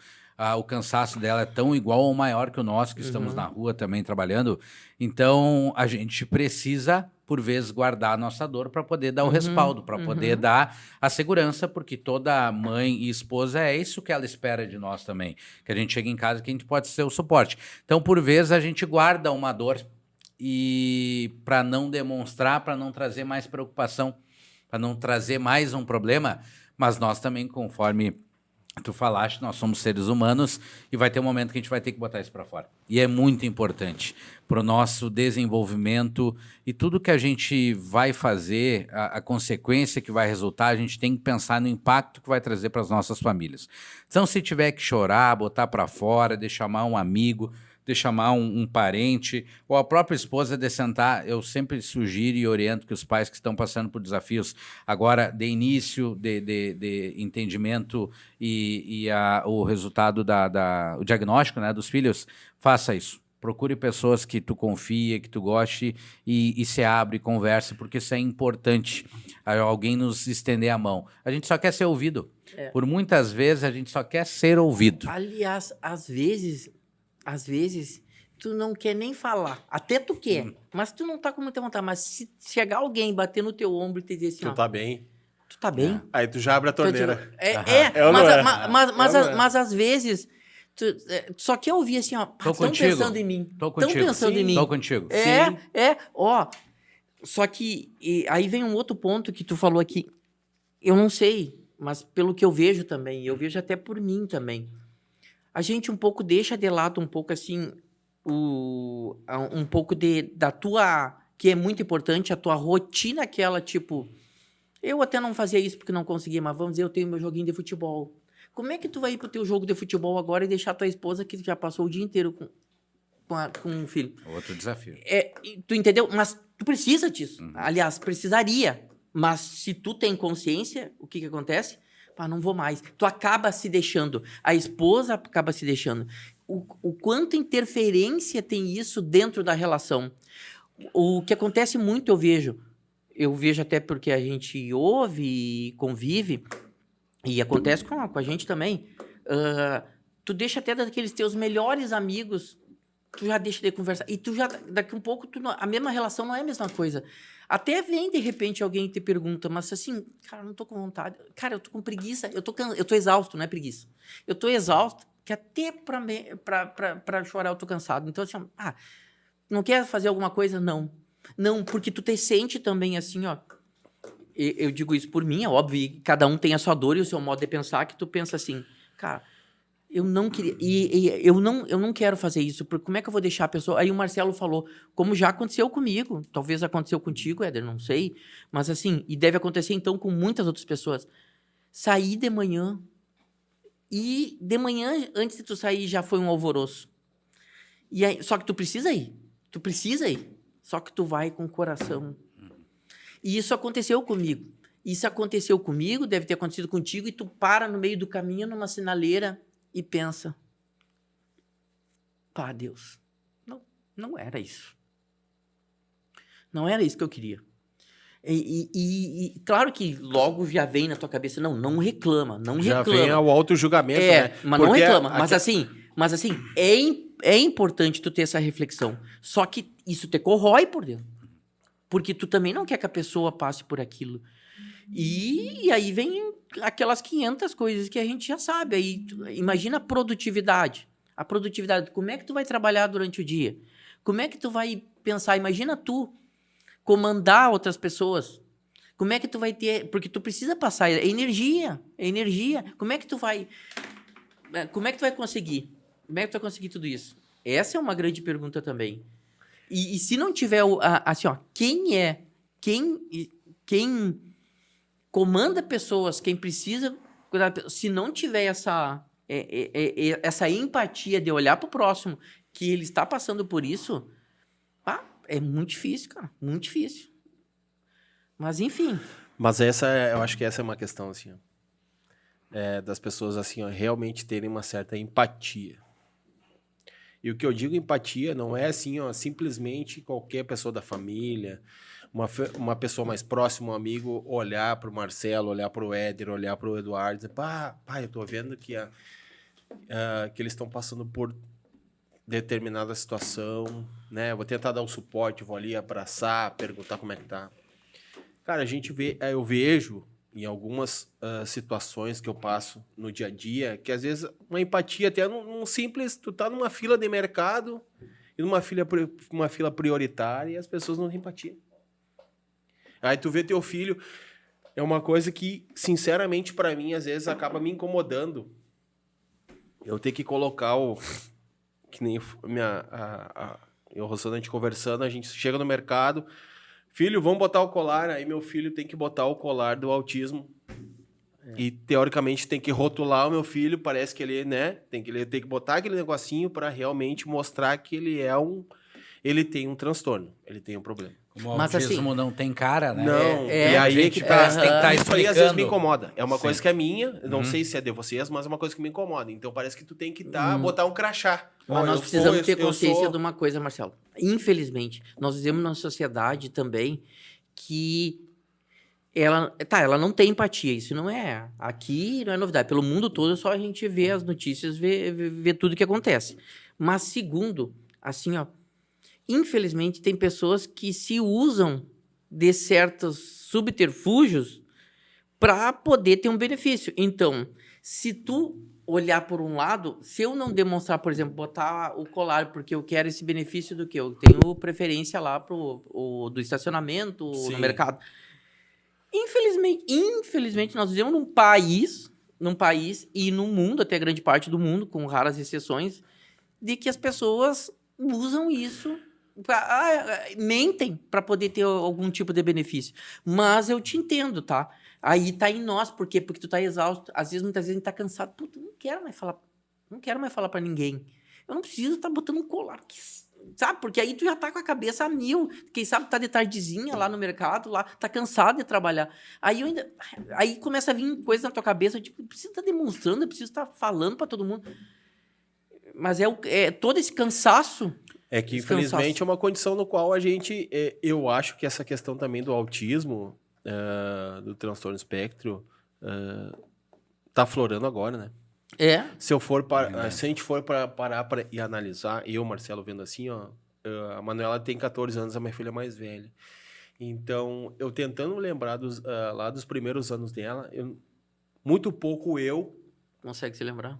o cansaço dela é tão igual ou maior que o nosso, que estamos na rua também trabalhando. Então, a gente precisa, por vezes, guardar a nossa dor para poder dar o respaldo, para poder dar a segurança, porque toda mãe e esposa é isso que ela espera de nós também. Que a gente chegue em casa, que a gente pode ser o suporte. Então, por vezes, a gente guarda uma dor e para não demonstrar, para não trazer mais preocupação, para não trazer mais um problema, mas nós também, conforme tu falaste, nós somos seres humanos e vai ter um momento que a gente vai ter que botar isso para fora. E é muito importante para o nosso desenvolvimento e tudo que a gente vai fazer, a consequência que vai resultar, a gente tem que pensar no impacto que vai trazer para as nossas famílias. Então, se tiver que chorar, botar para fora, de chamar um amigo, de chamar um parente, ou a própria esposa de sentar, eu sempre sugiro e oriento que os pais que estão passando por desafios agora de início, de entendimento e o resultado o diagnóstico, né, dos filhos, faça isso. Procure pessoas que tu confia, que tu goste e se abre, converse, porque isso é importante. Alguém nos estender a mão. A gente só quer ser ouvido. Por muitas vezes, a gente só quer ser ouvido. Aliás, às vezes, tu não quer nem falar. Até tu quer, mas tu não tá com muita vontade. Mas se chegar alguém, bater no teu ombro e te dizer assim, Tu ó, tá bem. tu tá bem? Aí tu já abre a torneira. É, ou não é? mas às vezes, tu só quer ouvir assim, ó, Tô estão contigo. pensando em mim. Tô Estão contigo. pensando Sim. em mim. Tô contigo. Sim. Ó. Só que aí vem um outro ponto que tu falou aqui. Eu não sei, mas pelo que eu vejo também, eu vejo até por mim também. A gente um pouco deixa de lado um pouco assim, um pouco da tua, que é muito importante, a tua rotina aquela, tipo, eu até não fazia isso porque não conseguia, mas vamos dizer, eu tenho meu joguinho de futebol. Como é que tu vai ir pro teu jogo de futebol agora e deixar tua esposa que já passou o dia inteiro com o filho? Outro desafio. Tu entendeu? Mas tu precisa disso. Aliás, precisaria. Mas se tu tem consciência, o que acontece? Não vou mais. Tu acaba se deixando. A esposa acaba se deixando. O quanto interferência tem isso dentro da relação. O que acontece muito, eu vejo até porque a gente ouve e convive, e acontece com a gente também. Tu deixa até daqueles teus melhores amigos, tu já deixa de conversar. E tu já, daqui um pouco, a mesma relação não é a mesma coisa. Até vem, de repente, alguém te pergunta, mas assim, cara, eu não tô com vontade. Cara, eu tô com preguiça, eu tô exausto, não é preguiça. Eu tô exausto, que até pra chorar eu tô cansado. Então, assim, não quer fazer alguma coisa? Não. Não, porque tu te sente também assim, ó. Eu digo isso por mim, é óbvio, cada um tem a sua dor e o seu modo de pensar, que tu pensa assim, cara, eu não queria, eu não quero fazer isso, porque como é que eu vou deixar a pessoa... Aí o Marcelo falou, como já aconteceu comigo, talvez aconteceu contigo, Éder, não sei, mas assim, e deve acontecer então com muitas outras pessoas. Sair de manhã, e de manhã, antes de tu sair, já foi um alvoroço. E aí, só que tu precisa ir, só que tu vai com o coração. E isso aconteceu comigo. Deve ter acontecido contigo, e tu para no meio do caminho, numa sinaleira, e pensa, Deus, não era isso. Não era isso que eu queria. E claro que logo já vem na tua cabeça, não reclama. Já vem ao auto-julgamento, né? Mas não reclama. Mas assim, é importante tu ter essa reflexão. Só que isso te corrói por dentro. Porque tu também não quer que a pessoa passe por aquilo. E aí vem aquelas 500 coisas que a gente já sabe. Aí, imagina a produtividade. Como é que tu vai trabalhar durante o dia? Como é que tu vai pensar? Imagina tu comandar outras pessoas. Como é que tu vai ter... Porque tu precisa passar... É energia. Como é que tu vai conseguir? Como é que tu vai conseguir tudo isso? Essa é uma grande pergunta também. E se não tiver, assim, ó, quem comanda pessoas, quem precisa cuidar, se não tiver essa empatia de olhar pro próximo, que ele está passando por isso, é muito difícil, cara, muito difícil. Mas, enfim. Mas eu acho que essa é uma questão, assim, ó, das pessoas, assim, ó, realmente terem uma certa empatia. E o que eu digo empatia não é, assim, ó, simplesmente qualquer pessoa da família, uma pessoa mais próxima, um amigo, olhar para o Marcelo, olhar para o Éder, olhar para o Eduardo, dizer, pá, eu tô vendo que eles estão passando por determinada situação, né? Eu vou tentar dar um suporte, vou ali abraçar, perguntar como é que tá. Cara, eu vejo em algumas situações que eu passo no dia a dia, que às vezes uma empatia até num simples, tu tá numa fila de mercado e uma fila prioritária e as pessoas não têm empatia. Aí tu vê teu filho, é uma coisa que, sinceramente, para mim, às vezes acaba me incomodando. Eu ter que colocar que nem eu e o Rosana, a gente conversando, a gente chega no mercado, filho, vamos botar o colar, aí meu filho tem que botar o colar do autismo. E, teoricamente, tem que rotular o meu filho, parece que ele, né, tem que botar aquele negocinho para realmente mostrar que ele tem um transtorno, ele tem um problema. Como o Mas, autismo assim, não tem cara, né? Não, É, e aí a gente tem que tá isso aí às vezes me explicando. incomoda. É uma Sim. coisa que é minha, não sei se é de vocês, mas é uma coisa que me incomoda. Então parece que tu tem que botar um crachá. Mas Ó, nós eu precisamos ter eu consciência sou- de uma coisa, Marcelo. Infelizmente, nós vivemos numa sociedade também que ela não tem empatia. Isso aqui não é novidade. Pelo mundo todo, é só a gente vê as notícias, vê tudo que acontece. Mas segundo, assim, ó, infelizmente tem pessoas que se usam de certos subterfúgios para poder ter um benefício. Então, se tu olhar por um lado, se eu não demonstrar, por exemplo, botar o colar porque eu quero esse benefício do que eu tenho preferência lá do estacionamento, Sim. no mercado. Infelizmente nós vivemos num país e no mundo, até grande parte do mundo, com raras exceções, de que as pessoas usam isso, mentem para poder ter algum tipo de benefício. Mas eu te entendo, tá? Aí tá em nós, por quê? Porque tu tá exausto. Às vezes, muitas vezes, a gente tá cansado. Puta, não quero mais falar para ninguém. Eu não preciso estar botando um colar, sabe? Porque aí tu já tá com a cabeça a mil. Quem sabe tá de tardezinha lá no mercado, lá, tá cansado de trabalhar. Aí começa a vir coisa na tua cabeça, tipo, preciso estar demonstrando, eu preciso estar falando para todo mundo. Mas é todo esse cansaço. É que, infelizmente, é uma condição no qual a gente... eu acho que essa questão também do autismo, do transtorno espectro, tá aflorando agora, né? Se a gente for parar e analisar, eu, Marcelo, vendo assim, ó, a Manuela tem 14 anos, a minha filha é mais velha. Então, eu tentando lembrar lá dos primeiros anos dela, muito pouco eu Consegue se lembrar?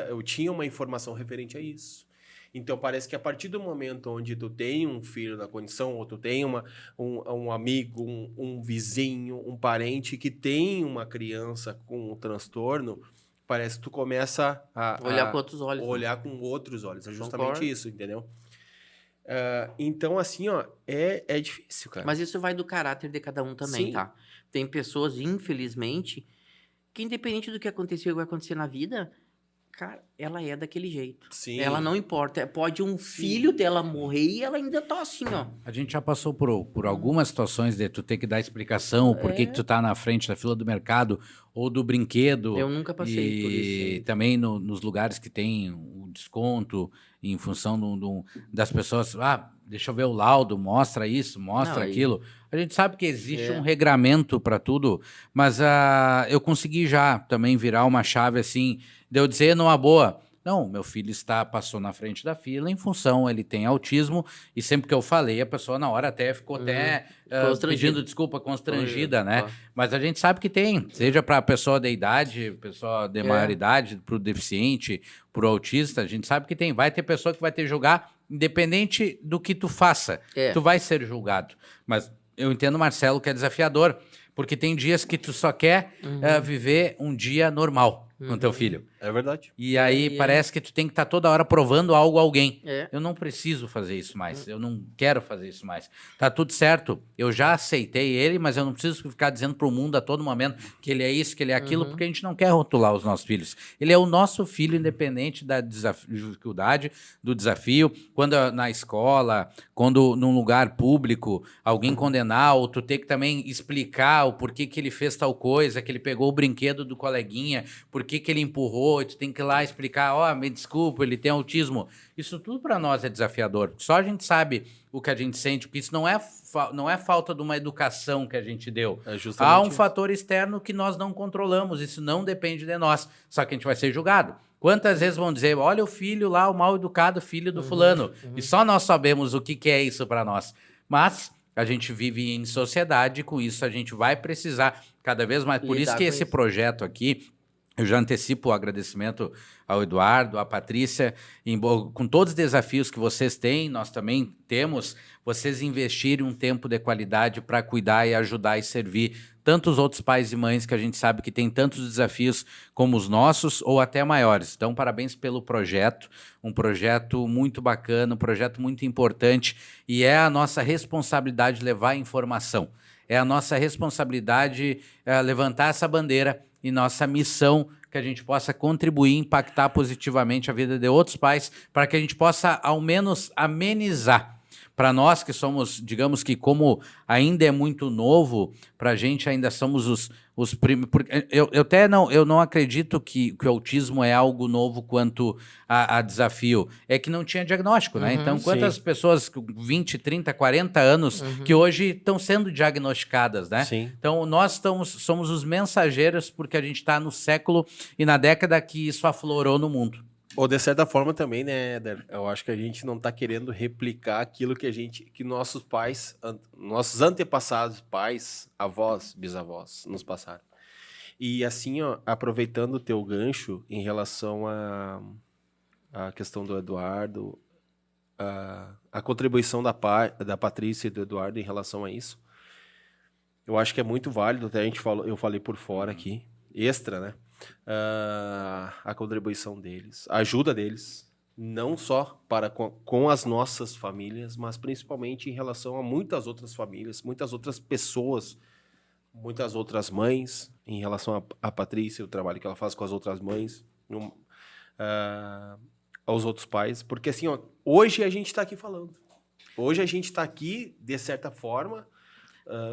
eu tinha uma informação referente a isso. Então, parece que a partir do momento onde tu tem um filho na condição, ou tu tem um amigo, um vizinho, um parente que tem uma criança com um transtorno, parece que tu começa a olhar com outros olhos. Olhar com outros olhos. É justamente Concordo. isso, entendeu? Então, assim, ó, é difícil, cara. Mas isso vai do caráter de cada um também, Sim. tá? Tem pessoas, infelizmente, que independente do que aconteceu ou vai acontecer na vida, cara, ela é daquele jeito. Sim. Ela não importa. Pode um filho dela morrer e ela ainda tá assim, ó. A gente já passou por algumas situações de tu ter que dar explicação por que tu tá na frente da fila do mercado ou do brinquedo. Eu nunca passei por isso. E também nos lugares que tem o desconto em função das pessoas. Deixa eu ver o laudo, mostra isso, mostra aquilo. A gente sabe que existe um regramento para tudo, mas eu consegui já também virar uma chave assim, de eu dizer numa boa, não, meu filho passou na frente da fila em função, ele tem autismo, e sempre que eu falei, a pessoa na hora ficou pedindo desculpa, constrangida, né? Claro. Mas a gente sabe que tem, seja para a pessoa da idade, pessoa de maior idade, para o deficiente, para o autista, a gente sabe que tem. Vai ter pessoa que vai te julgar, independente do que tu faça, tu vai ser julgado. Mas eu entendo, Marcelo, que é desafiador, porque tem dias que tu só quer viver um dia normal. com teu filho. É verdade. E aí E parece que tu tem que estar toda hora provando algo a alguém. É. Eu não preciso fazer isso mais. Eu não quero fazer isso mais. Tá tudo certo. Eu já aceitei ele, mas eu não preciso ficar dizendo pro mundo a todo momento que ele é isso, que ele é aquilo, porque a gente não quer rotular os nossos filhos. Ele é o nosso filho, independente da dificuldade, do desafio. Quando na escola, quando num lugar público, alguém condenar, ou tu ter que também explicar o porquê que ele fez tal coisa, que ele pegou o brinquedo do coleguinha, por que ele empurrou, e tu tem que ir lá explicar, me desculpa, ele tem autismo. Isso tudo para nós é desafiador. Só a gente sabe o que a gente sente, porque isso não é falta de uma educação que a gente deu. É justamente Há um isso. fator externo que nós não controlamos, isso não depende de nós, só que a gente vai ser julgado. Quantas vezes vão dizer, olha o filho lá, o mal educado filho do fulano, e só nós sabemos o que é isso para nós. Mas a gente vive em sociedade, com isso a gente vai precisar cada vez mais. Por isso Lidar que com esse isso. projeto aqui, eu já antecipo o agradecimento ao Eduardo, à Patrícia, com todos os desafios que vocês têm, nós também temos, vocês investirem um tempo de qualidade para cuidar e ajudar e servir tantos outros pais e mães que a gente sabe que tem tantos desafios como os nossos ou até maiores. Então, parabéns pelo projeto, um projeto muito bacana, um projeto muito importante, e é a nossa responsabilidade levar a informação. É a nossa responsabilidade levantar essa bandeira e nossa missão que a gente possa contribuir, impactar positivamente a vida de outros pais, para que a gente possa, ao menos, amenizar. Para nós que somos, digamos que como ainda é muito novo, para a gente ainda somos os primos. Eu não acredito que o autismo é algo novo quanto a desafio. É que não tinha diagnóstico, né? Então, quantas pessoas com 20, 30, 40 anos que hoje estão sendo diagnosticadas, né? Sim. Então, nós somos os mensageiros porque a gente está no século e na década que isso aflorou no mundo. Ou de certa forma também, né, Éder? Eu acho que a gente não tá querendo replicar aquilo que nossos pais, nossos antepassados, pais, avós, bisavós, nos passaram. E assim, ó, aproveitando o teu gancho em relação à questão do Eduardo, a contribuição da Patrícia e do Eduardo em relação a isso, eu acho que é muito válido, até eu falei por fora aqui, extra, né? A contribuição deles, a ajuda deles, não só com as nossas famílias, mas principalmente em relação a muitas outras famílias, muitas outras pessoas, muitas outras mães, em relação a Patrícia, o trabalho que ela faz com as outras mães, aos outros pais, porque assim, ó, hoje a gente está aqui falando. Hoje a gente está aqui, de certa forma,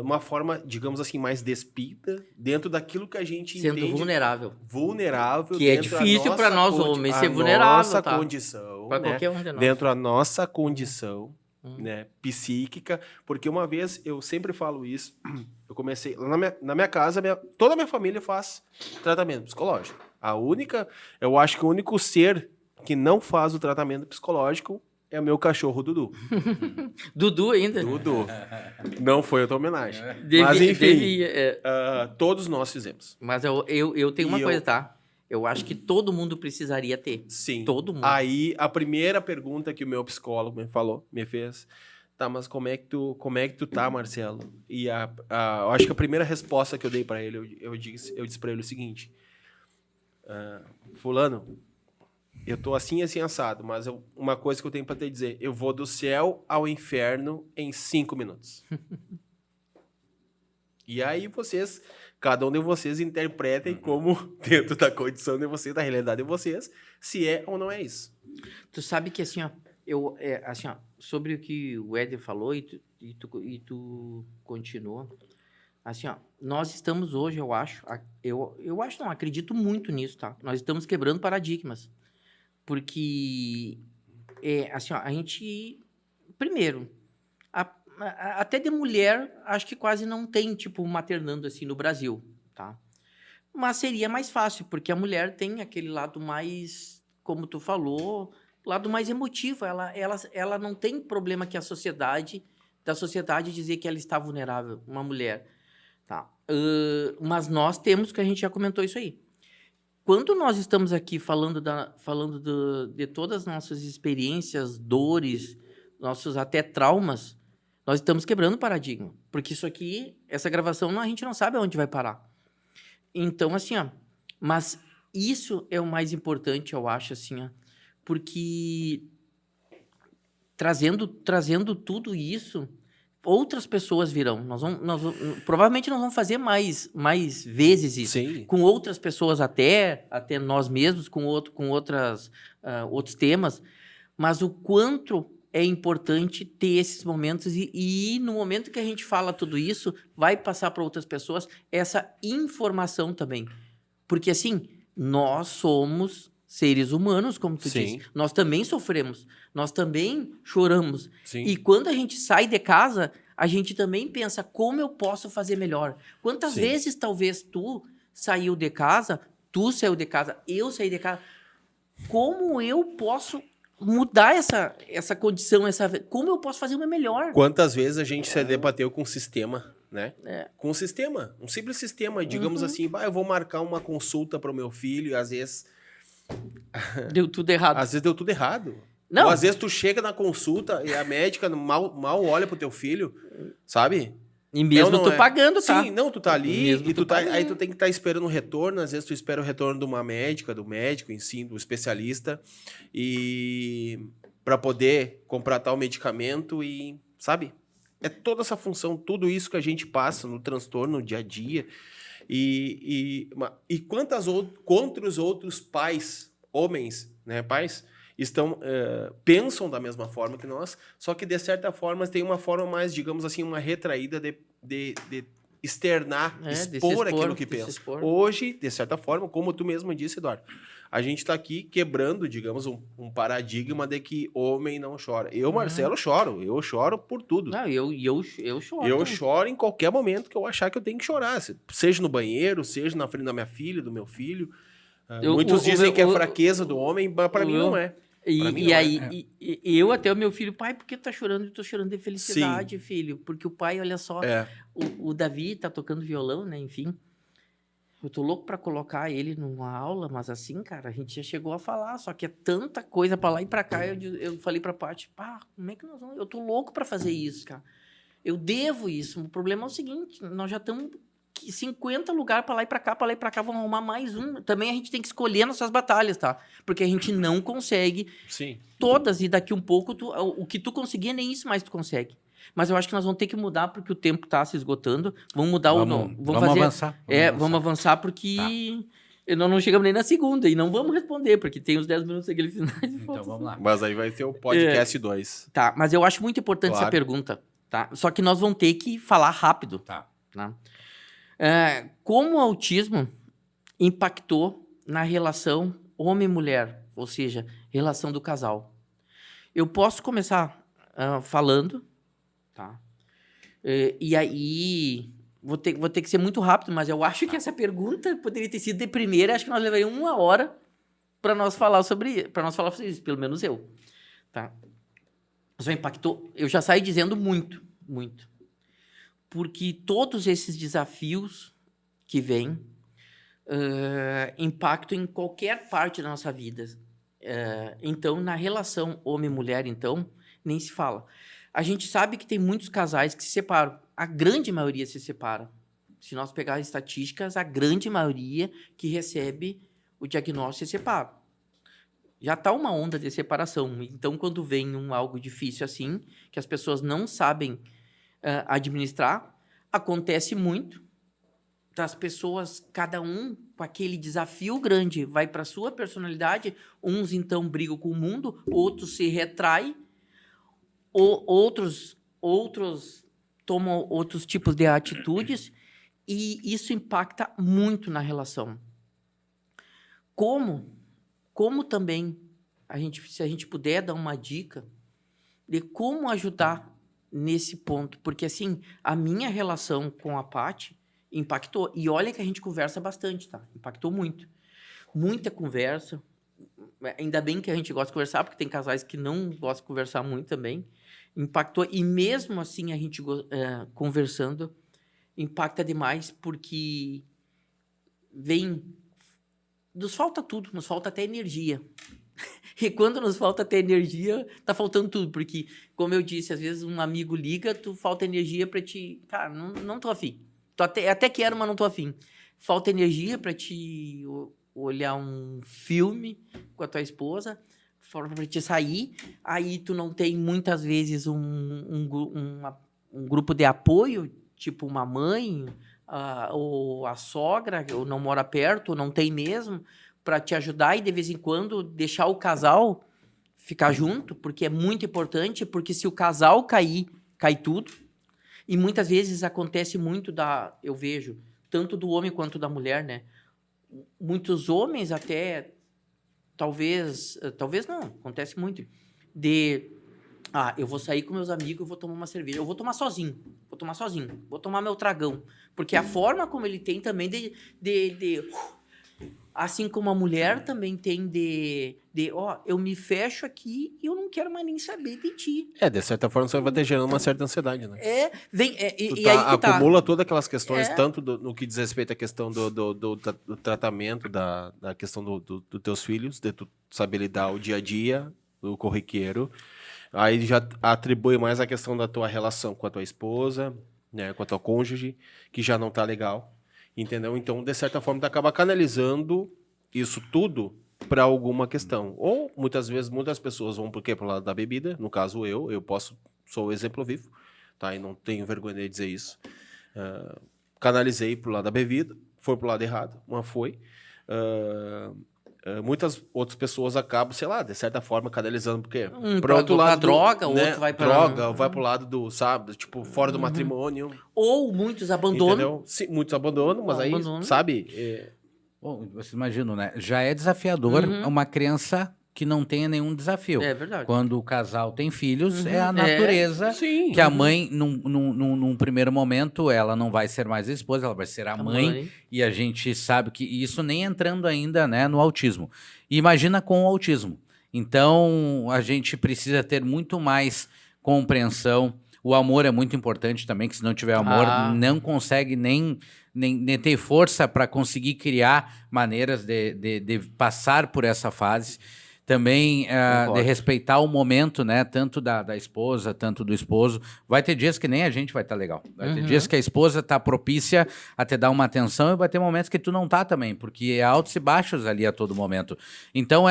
uma forma, digamos assim, mais despida, dentro daquilo que a gente Sendo entende. Vulnerável. Que é difícil para nós homens ser vulnerável, nossa tá? condição, Para né? qualquer um de nós. Dentro da nossa condição, né, psíquica, porque uma vez, eu sempre falo isso, eu comecei, na minha casa, toda a minha família faz tratamento psicológico. Eu acho que o único ser que não faz o tratamento psicológico é o meu cachorro, Dudu. Dudu ainda. Dudu. Não foi outra homenagem. Mas Devia, enfim, todos nós fizemos. Mas eu tenho uma E coisa, tá? Eu acho que todo mundo precisaria ter. Sim. Todo mundo. Aí, a primeira pergunta que o meu psicólogo me fez, tá, mas como é que tu tá, Marcelo? E eu acho que a primeira resposta que eu dei pra ele, eu disse pra ele o seguinte, fulano, eu tô assim assado, mas uma coisa que eu tenho pra te dizer, eu vou do céu ao inferno em 5 minutos. E aí cada um de vocês interpretem como, dentro da condição de vocês, da realidade de vocês, se é ou não é isso. Tu sabe que assim, ó, sobre o que o Éder falou e tu continua, assim, ó, nós estamos hoje, eu acho, não, acredito muito nisso, tá? Nós estamos quebrando paradigmas. Porque, assim, ó, a gente, primeiro, até de mulher, acho que quase não tem, tipo, maternando assim no Brasil, tá? Mas seria mais fácil, porque a mulher tem aquele lado mais, como tu falou, lado mais emotivo. Ela não tem problema que da sociedade dizer que ela está vulnerável, uma mulher, tá? Mas nós temos, que a gente já comentou isso aí. Quando nós estamos aqui falando de todas as nossas experiências, dores, nossos até traumas, nós estamos quebrando o paradigma. Porque isso aqui, essa gravação, a gente não sabe aonde vai parar. Então, assim, ó, mas isso é o mais importante, eu acho, assim, ó, porque trazendo tudo isso, outras pessoas virão. Provavelmente nós vamos fazer mais vezes isso. Sim. Com outras pessoas até nós mesmos, com outros temas. Mas o quanto é importante ter esses momentos e no momento que a gente fala tudo isso, vai passar para outras pessoas essa informação também. Porque, assim, nós somos seres humanos, como tu Sim. disse. Nós também sofremos, nós também choramos. Sim. E quando a gente sai de casa, a gente também pensa como eu posso fazer melhor. Quantas Sim. vezes talvez tu saiu de casa, tu saiu de casa, eu saí de casa. Como eu posso mudar essa condição, como eu posso fazer o meu melhor? Quantas vezes a gente se debateu com o sistema, né? É. Com o sistema, um simples sistema. Digamos assim, eu vou marcar uma consulta para o meu filho e às vezes Deu tudo errado. Às vezes deu tudo errado. Não. Ou às vezes tu chega na consulta e a médica mal olha pro teu filho, sabe? E mesmo não tu é. pagando, tá? Sim, não, tu tá ali Mesmo e tu aí tu tem que estar esperando o retorno. Às vezes tu espera o retorno de uma médica, do médico, em si, do especialista, e para poder comprar tal medicamento e, sabe? É toda essa função, tudo isso que a gente passa no transtorno, no dia a dia. E quantos outros pais, homens, né, pais, pensam da mesma forma que nós, só que de certa forma tem uma forma mais, digamos assim, uma retraída de externar, expor aquilo que pensa. Hoje, de certa forma, como tu mesmo disse, Eduardo, a gente está aqui quebrando, digamos, um paradigma de que homem não chora. Eu, Marcelo, choro. Eu choro por tudo. Não, eu choro. Eu choro em qualquer momento que eu achar que eu tenho que chorar. Seja no banheiro, seja na frente da minha filha, do meu filho. Muitos dizem que é fraqueza do homem, mas para mim não é. E eu até o meu filho, pai, por que tu tá chorando? Eu tô chorando de felicidade, filho. Porque o pai, olha só, o Davi tá tocando violão, né? Enfim. Eu tô louco pra colocar ele numa aula, mas assim, cara, a gente já chegou a falar, só que é tanta coisa pra lá e pra cá. Eu falei pra Paty, como é que nós vamos? Eu tô louco pra fazer isso, cara. Eu devo isso. O problema é o seguinte, nós já estamos 50 lugares pra lá e pra cá, vamos arrumar mais um. Também a gente tem que escolher nossas batalhas, tá? Porque a gente não consegue todas, e daqui um pouco, o que tu conseguia, nem isso mais tu consegue. Mas eu acho que nós vamos ter que mudar porque o tempo está se esgotando. Vamos mudar vamos avançar. Vamos avançar porque nós não chegamos nem na segunda e não vamos responder, porque tem os 10 minutos aquele final. Então vamos lá. Mas aí vai ser o podcast 2. Tá, mas eu acho muito importante essa pergunta, tá? Só que nós vamos ter que falar rápido. Tá. Como o autismo impactou na relação homem-mulher, ou seja, relação do casal? Eu posso começar falando, tá? E aí vou ter que ser muito rápido, mas eu acho que essa pergunta poderia ter sido de primeira. Acho que nós levaríamos 1 hora para nós falar sobre isso, pelo menos eu, tá? Só impactou. Eu já saí dizendo muito, porque todos esses desafios que vêm impactam em qualquer parte da nossa vida. Então, na relação homem-mulher, então, nem se fala. A gente sabe que tem muitos casais que se separam. A grande maioria se separa. Se nós pegarmos estatísticas, a grande maioria que recebe o diagnóstico se separa. Já está uma onda de separação. Então, quando vem algo difícil assim, que as pessoas não sabem administrar, acontece muito das pessoas, cada um com aquele desafio grande, vai para a sua personalidade, uns então brigam com o mundo, outros se retraem, outros tomam outros tipos de atitudes, e isso impacta muito na relação. Como também, se a gente puder dar uma dica de como ajudar nesse ponto, porque assim, a minha relação com a Paty impactou, e olha que a gente conversa bastante, tá? Impactou muito. Muita conversa, ainda bem que a gente gosta de conversar, porque tem casais que não gostam de conversar muito também. Impactou, e mesmo assim a gente conversando, impacta demais, porque nos falta tudo, nos falta até energia. E quando nos falta até energia, tá faltando tudo, porque, como eu disse, às vezes um amigo liga, tu falta energia pra te... Cara, não tô afim. Até quero, mas não tô afim. Falta energia pra te olhar um filme com a tua esposa, forma para te sair, aí tu não tem muitas vezes um grupo de apoio, tipo uma mãe, ou a sogra, ou não mora perto, ou não tem mesmo, para te ajudar e de vez em quando deixar o casal ficar junto, porque é muito importante, porque se o casal cair, cai tudo. E muitas vezes acontece muito eu vejo, tanto do homem quanto da mulher, né? Muitos homens até, talvez não, acontece muito, eu vou sair com meus amigos, eu vou tomar uma cerveja, eu vou tomar sozinho, vou tomar meu tragão, porque a forma como ele tem também assim como a mulher também tem eu me fecho aqui e eu não quero mais nem saber de ti. De certa forma você vai ter gerando uma certa ansiedade, né? E aí que tá. Acumula todas aquelas questões, tanto no que diz respeito à questão do tratamento, da questão dos teus filhos, de tu saber lidar o dia a dia, o corriqueiro. Aí já atribui mais a questão da tua relação com a tua esposa, né, com a tua cônjuge, que já não tá legal. Entendeu? Então, de certa forma, tu acaba canalizando isso tudo para alguma questão. Ou, muitas vezes, muitas pessoas vão pro lado da bebida. No caso, eu sou o exemplo vivo, tá? E não tenho vergonha de dizer isso. Canalizei pro lado da bebida, foi pro lado errado, mas foi. Muitas outras pessoas acabam, sei lá, de certa forma, canalizando, porque para outro lado droga, né, outro vai para droga, vai pro lado do, sabe, tipo, fora do matrimônio. Ou muitos abandonam. Entendeu? Sim, muitos abandonam, mas aí, sabe? Bom, você imagina, né? Já é desafiador uma criança que não tenha nenhum desafio. É verdade. Quando o casal tem filhos, é a natureza que a mãe, num primeiro momento, ela não vai ser mais a esposa, ela vai ser a mãe. E a gente sabe que isso nem entrando ainda, né, no autismo. E imagina com o autismo. Então, a gente precisa ter muito mais compreensão. O amor é muito importante também, que se não tiver amor, não consegue nem ter força para conseguir criar maneiras de passar por essa fase. Também de respeitar o momento, né? Tanto da esposa, tanto do esposo. Vai ter dias que nem a gente vai estar legal. Vai ter dias que a esposa está propícia a te dar uma atenção e vai ter momentos que tu não tá também, porque é altos e baixos ali a todo momento. Então,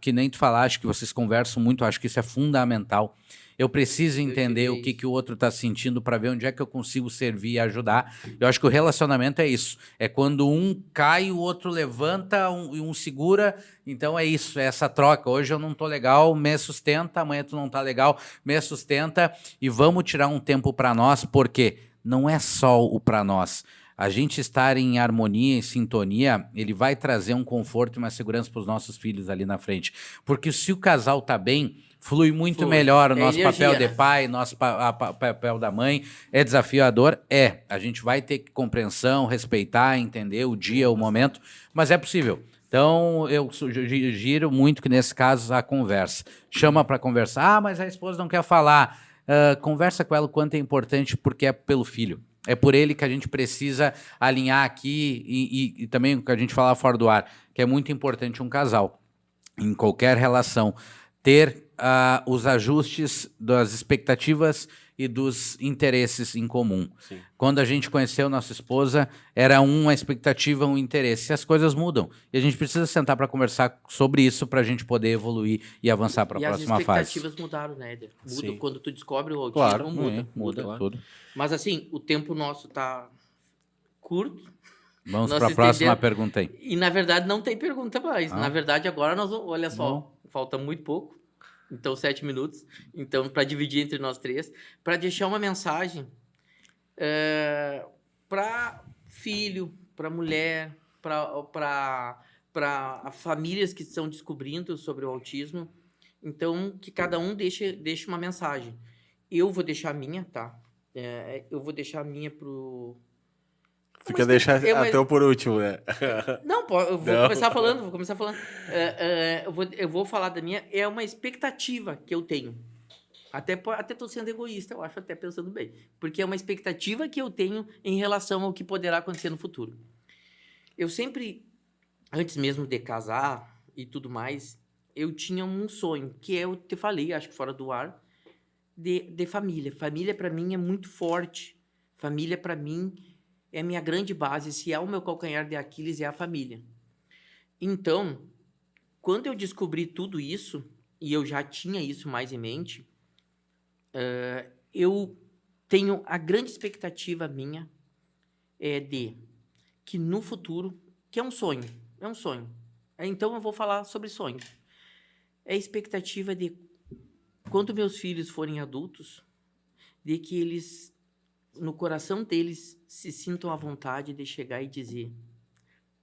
que nem tu falaste, que vocês conversam muito, acho que isso é fundamental. Eu preciso entender o que o outro está sentindo para ver onde é que eu consigo servir e ajudar. Eu acho que o relacionamento é isso. É quando um cai, o outro levanta, um segura. Então é isso, é essa troca. Hoje eu não tô legal, me sustenta. Amanhã tu não tá legal, me sustenta. E vamos tirar um tempo para nós, porque não é só o para nós. A gente estar em harmonia, em sintonia, ele vai trazer um conforto e uma segurança para os nossos filhos ali na frente. Porque se o casal tá bem, flui muito melhor o nosso papel de pai, nosso papel da mãe. É desafiador? A gente vai ter compreensão, respeitar, entender o dia, o momento, mas é possível. Então, eu sugiro muito que, nesse caso, a conversa. Chama para conversar. Mas a esposa não quer falar. Conversa com ela o quanto é importante, porque é pelo filho. É por ele que a gente precisa alinhar aqui e também o que a gente falava fora do ar, que é muito importante um casal, em qualquer relação, ter os ajustes das expectativas e dos interesses em comum. Sim. Quando a gente conheceu nossa esposa, era uma expectativa, um interesse. As coisas mudam. E a gente precisa sentar para conversar sobre isso para a gente poder evoluir e avançar para a próxima fase. E as expectativas mudaram, né, Éder? Muda quando tu descobre o autismo, muda claro. Tudo. Mas assim, o tempo nosso tá curto. Vamos para a próxima pergunta aí. E na verdade não tem pergunta mais. Na verdade agora nós vamos, olha só, falta muito pouco. Então, 7 minutos. Então, para dividir entre nós três. Para deixar uma mensagem para filho, para mulher, para famílias que estão descobrindo sobre o autismo. Então, que cada um deixe uma mensagem. Eu vou deixar a minha, tá? Eu vou deixar a minha pro... Tu quer deixar até o por último, né? Não, eu vou começar falando. Eu vou falar da minha. É uma expectativa que eu tenho. Até tô sendo egoísta, eu acho, até pensando bem. Porque é uma expectativa que eu tenho em relação ao que poderá acontecer no futuro. Eu sempre, antes mesmo de casar e tudo mais, eu tinha um sonho, que eu te falei, acho que fora do ar, de família. Família, para mim, é muito forte. Família, para mim... é a minha grande base. Se é o meu calcanhar de Aquiles, é a família. Então, quando eu descobri tudo isso, e eu já tinha isso mais em mente, eu tenho a grande expectativa minha de que no futuro, que é um sonho. Então eu vou falar sobre sonhos. É a expectativa de quando meus filhos forem adultos, de que eles, no coração deles, se sintam à vontade de chegar e dizer: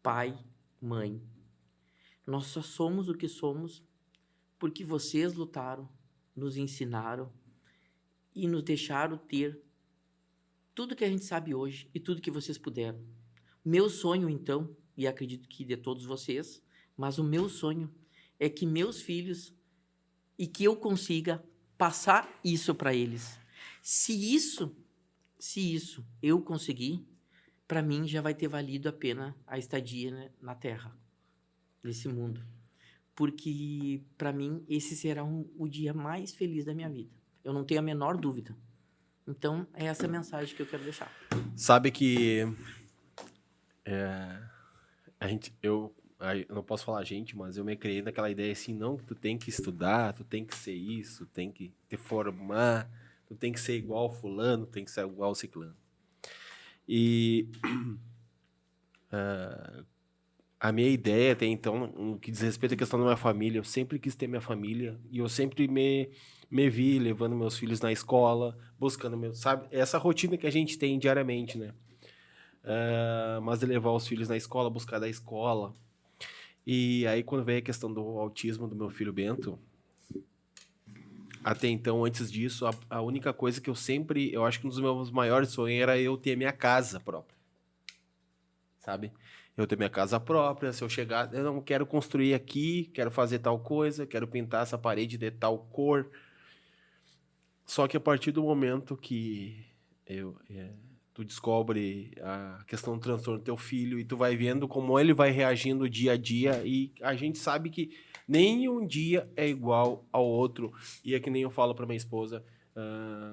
pai, mãe, nós só somos o que somos porque vocês lutaram, nos ensinaram e nos deixaram ter tudo que a gente sabe hoje e tudo que vocês puderam. Meu sonho, então, e acredito que de todos vocês, mas o meu sonho é que meus filhos e que eu consiga passar isso para eles. Se isso eu conseguir, para mim já vai ter valido a pena a estadia, né, na Terra, nesse mundo. Porque, para mim, esse será o dia mais feliz da minha vida. Eu não tenho a menor dúvida. Então, é essa mensagem que eu quero deixar. Sabe que eu não posso falar gente, mas eu me criei naquela ideia assim, não, tu tem que estudar, tu tem que ser isso, tu tem que te formar, tu tem que ser igual fulano, tu tem que ser igual ciclano. E a minha ideia até então, no que diz respeito à questão da minha família, eu sempre quis ter minha família e eu sempre me vi levando meus filhos na escola, buscando sabe, essa rotina que a gente tem diariamente, né? Mas de levar os filhos na escola, buscar da escola. E aí, quando veio a questão do autismo do meu filho Bento, até então, antes disso, a única coisa que eu acho que um dos meus maiores sonhos era eu ter minha casa própria. Sabe? Eu ter minha casa própria, se eu chegar, eu não quero construir aqui, quero fazer tal coisa, quero pintar essa parede de tal cor. Só que a partir do momento que tu descobre a questão do transtorno do teu filho e tu vai vendo como ele vai reagindo dia a dia e a gente sabe que nenhum dia é igual ao outro. E é que nem eu falo para minha esposa,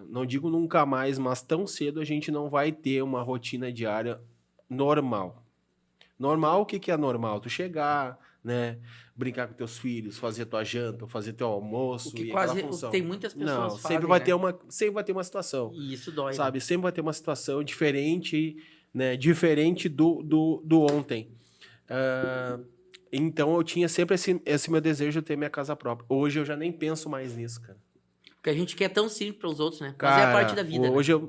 não digo nunca mais, mas tão cedo a gente não vai ter uma rotina diária normal. Normal, o que é normal? Tu chegar, né, brincar com teus filhos, fazer tua janta, fazer teu almoço. O que e quase aquela função. tem muitas pessoas não, fazem, sempre vai né? sempre vai ter uma situação. E isso dói, sabe? né? Sempre vai ter uma situação diferente, né? Diferente do ontem. Então eu tinha sempre esse meu desejo de ter minha casa própria. Hoje eu já nem penso mais nisso, cara. Porque a gente quer tão simples para os outros, né? Cara, mas é a parte da vida, hoje né?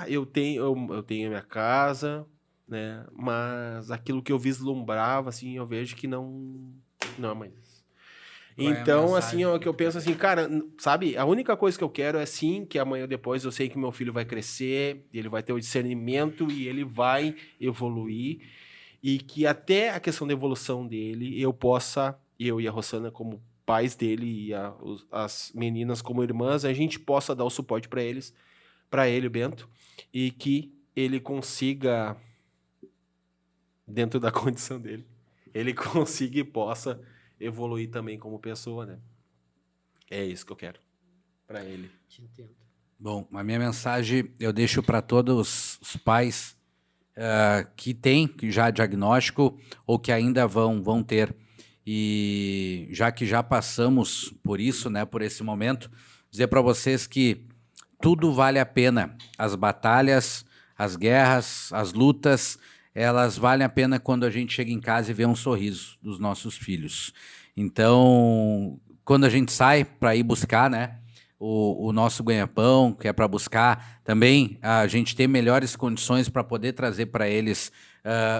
eu tenho a minha casa, né? Mas aquilo que eu vislumbrava, assim, eu vejo que não é mais. Então, assim, o que eu penso assim, cara, sabe, a única coisa que eu quero é sim que amanhã ou depois eu sei que meu filho vai crescer, ele vai ter o discernimento e ele vai evoluir e que até a questão da evolução dele eu e a Rossana como pais dele e as meninas como irmãs, a gente possa dar o suporte para ele, o Bento, e que ele consiga, dentro da condição dele, ele consiga e possa evoluir também como pessoa, né? É isso que eu quero para ele. Te entendo. Bom, a minha mensagem eu deixo para todos os pais que têm já diagnóstico ou que ainda vão ter. E já passamos por isso, né, por esse momento, dizer para vocês que tudo vale a pena. As batalhas, as guerras, as lutas, elas valem a pena quando a gente chega em casa e vê um sorriso dos nossos filhos. Então, quando a gente sai para ir buscar, né, o nosso ganha-pão, que é para buscar também a gente ter melhores condições para poder trazer para eles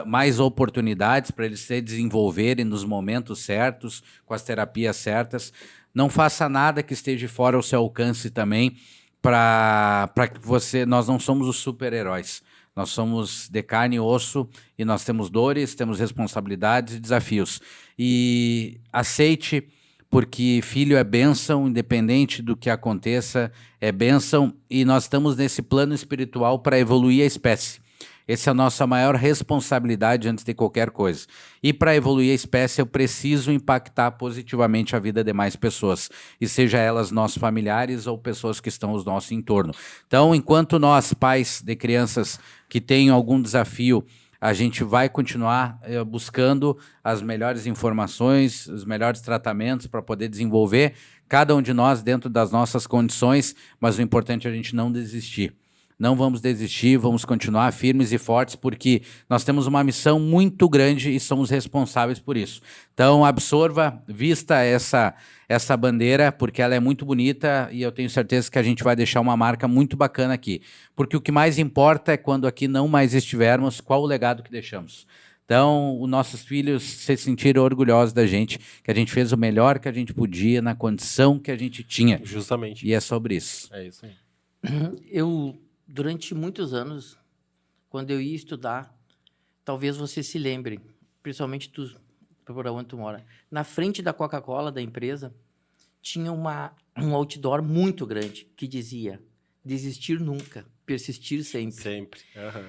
mais oportunidades, para eles se desenvolverem nos momentos certos, com as terapias certas. Não faça nada que esteja fora ao seu alcance também, para que nós não somos os super-heróis. Nós somos de carne e osso e nós temos dores, temos responsabilidades e desafios. E aceite, porque filho é bênção, independente do que aconteça, é bênção, e nós estamos nesse plano espiritual para evoluir a espécie. Essa é a nossa maior responsabilidade antes de qualquer coisa. E para evoluir a espécie, eu preciso impactar positivamente a vida de mais pessoas, e seja elas nossos familiares ou pessoas que estão ao nosso entorno. Então, enquanto nós, pais de crianças que tenham algum desafio, a gente vai continuar buscando as melhores informações, os melhores tratamentos para poder desenvolver cada um de nós dentro das nossas condições, mas o importante é a gente não desistir. Não vamos desistir, vamos continuar firmes e fortes, porque nós temos uma missão muito grande e somos responsáveis por isso. Então, absorva, vista essa bandeira, porque ela é muito bonita e eu tenho certeza que a gente vai deixar uma marca muito bacana aqui. Porque o que mais importa é quando aqui não mais estivermos, qual o legado que deixamos. Então, os nossos filhos se sentiram orgulhosos da gente, que a gente fez o melhor que a gente podia, na condição que a gente tinha. Justamente. E é sobre isso. É isso aí. Durante muitos anos, quando eu ia estudar, talvez você se lembre, principalmente por onde tu mora, na frente da Coca-Cola, da empresa, tinha um outdoor muito grande que dizia: desistir nunca, persistir sempre. Sempre. Aham.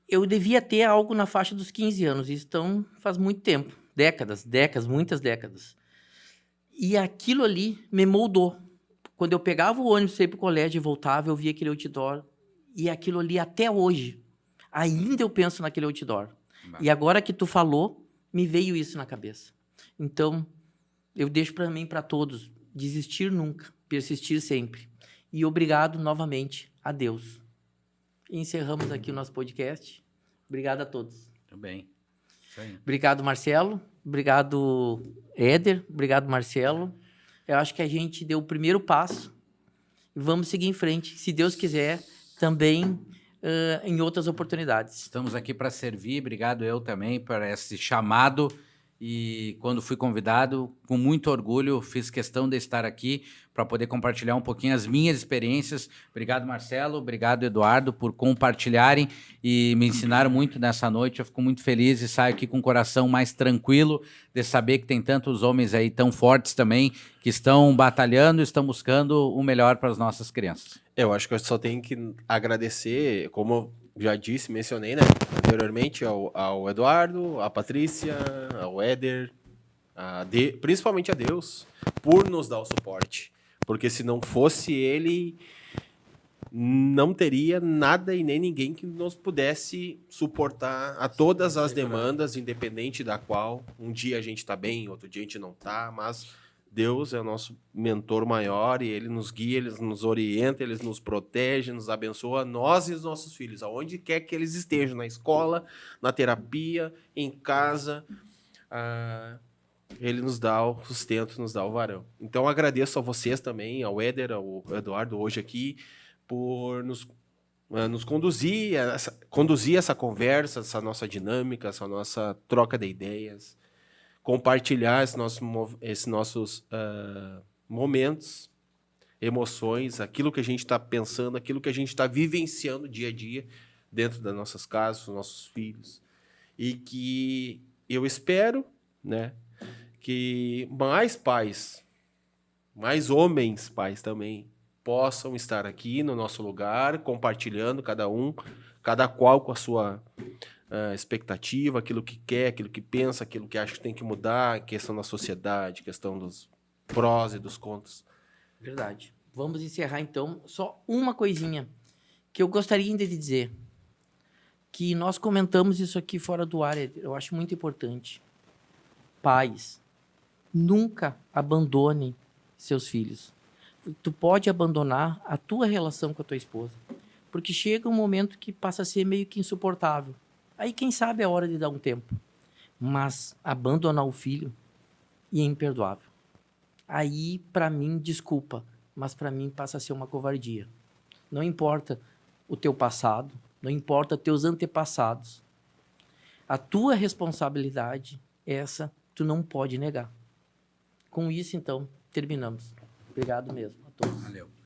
Eu devia ter algo na faixa dos 15 anos, isso então faz muito tempo, décadas, muitas décadas. E aquilo ali me moldou. Quando eu pegava o ônibus para ir para o colégio e voltava, eu via aquele outdoor. E aquilo ali, até hoje, ainda eu penso naquele outdoor. E agora que tu falou, me veio isso na cabeça. Então, eu deixo para mim, para todos, desistir nunca, persistir sempre. E obrigado novamente a Deus. E encerramos aqui o nosso podcast. Obrigado a todos. Muito bem. Isso aí. Obrigado, Marcelo. Obrigado, Éder. Obrigado, Marcelo. Eu acho que a gente deu o primeiro passo e vamos seguir em frente. Se Deus quiser, também em outras oportunidades. Estamos aqui para servir, obrigado eu também por esse chamado, e quando fui convidado, com muito orgulho, fiz questão de estar aqui para poder compartilhar um pouquinho as minhas experiências. Obrigado, Marcelo, obrigado, Eduardo, por compartilharem e me ensinaram muito nessa noite. Eu fico muito feliz e saio aqui com o coração mais tranquilo de saber que tem tantos homens aí tão fortes também, que estão batalhando, estão buscando o melhor para as nossas crianças. Eu acho que eu só tenho que agradecer, como eu já disse, mencionei, né, anteriormente, ao Eduardo, à Patrícia, ao Éder, principalmente a Deus, por nos dar o suporte. Porque se não fosse ele, não teria nada e nem ninguém que nos pudesse suportar a todas as demandas, independente da qual um dia a gente está bem, outro dia a gente não está, mas Deus é o nosso mentor maior e Ele nos guia, Ele nos orienta, Ele nos protege, nos abençoa, nós e os nossos filhos, aonde quer que eles estejam, na escola, na terapia, em casa, Ele nos dá o sustento, nos dá o varão. Então, agradeço a vocês também, ao Éder, ao Eduardo, hoje aqui, por nos conduzir essa conversa, essa nossa dinâmica, essa nossa troca de ideias, compartilhar esses nossos momentos, emoções, aquilo que a gente está pensando, aquilo que a gente está vivenciando dia a dia dentro das nossas casas, dos nossos filhos. E que eu espero, né, que mais pais, mais homens pais também, possam estar aqui no nosso lugar, compartilhando cada qual com a sua expectativa, aquilo que quer, aquilo que pensa, aquilo que acha que tem que mudar, questão da sociedade, questão dos prós e dos contras. Verdade. Vamos encerrar, então, só uma coisinha que eu gostaria ainda de dizer, que nós comentamos isso aqui fora do ar, eu acho muito importante. Pais, nunca abandone seus filhos. Tu pode abandonar a tua relação com a tua esposa, porque chega um momento que passa a ser meio que insuportável. Aí, quem sabe, é hora de dar um tempo. Mas abandonar o filho é imperdoável. Aí, para mim, desculpa, mas para mim passa a ser uma covardia. Não importa o teu passado, não importa teus antepassados. A tua responsabilidade, essa, tu não pode negar. Com isso, então, terminamos. Obrigado mesmo a todos. Valeu.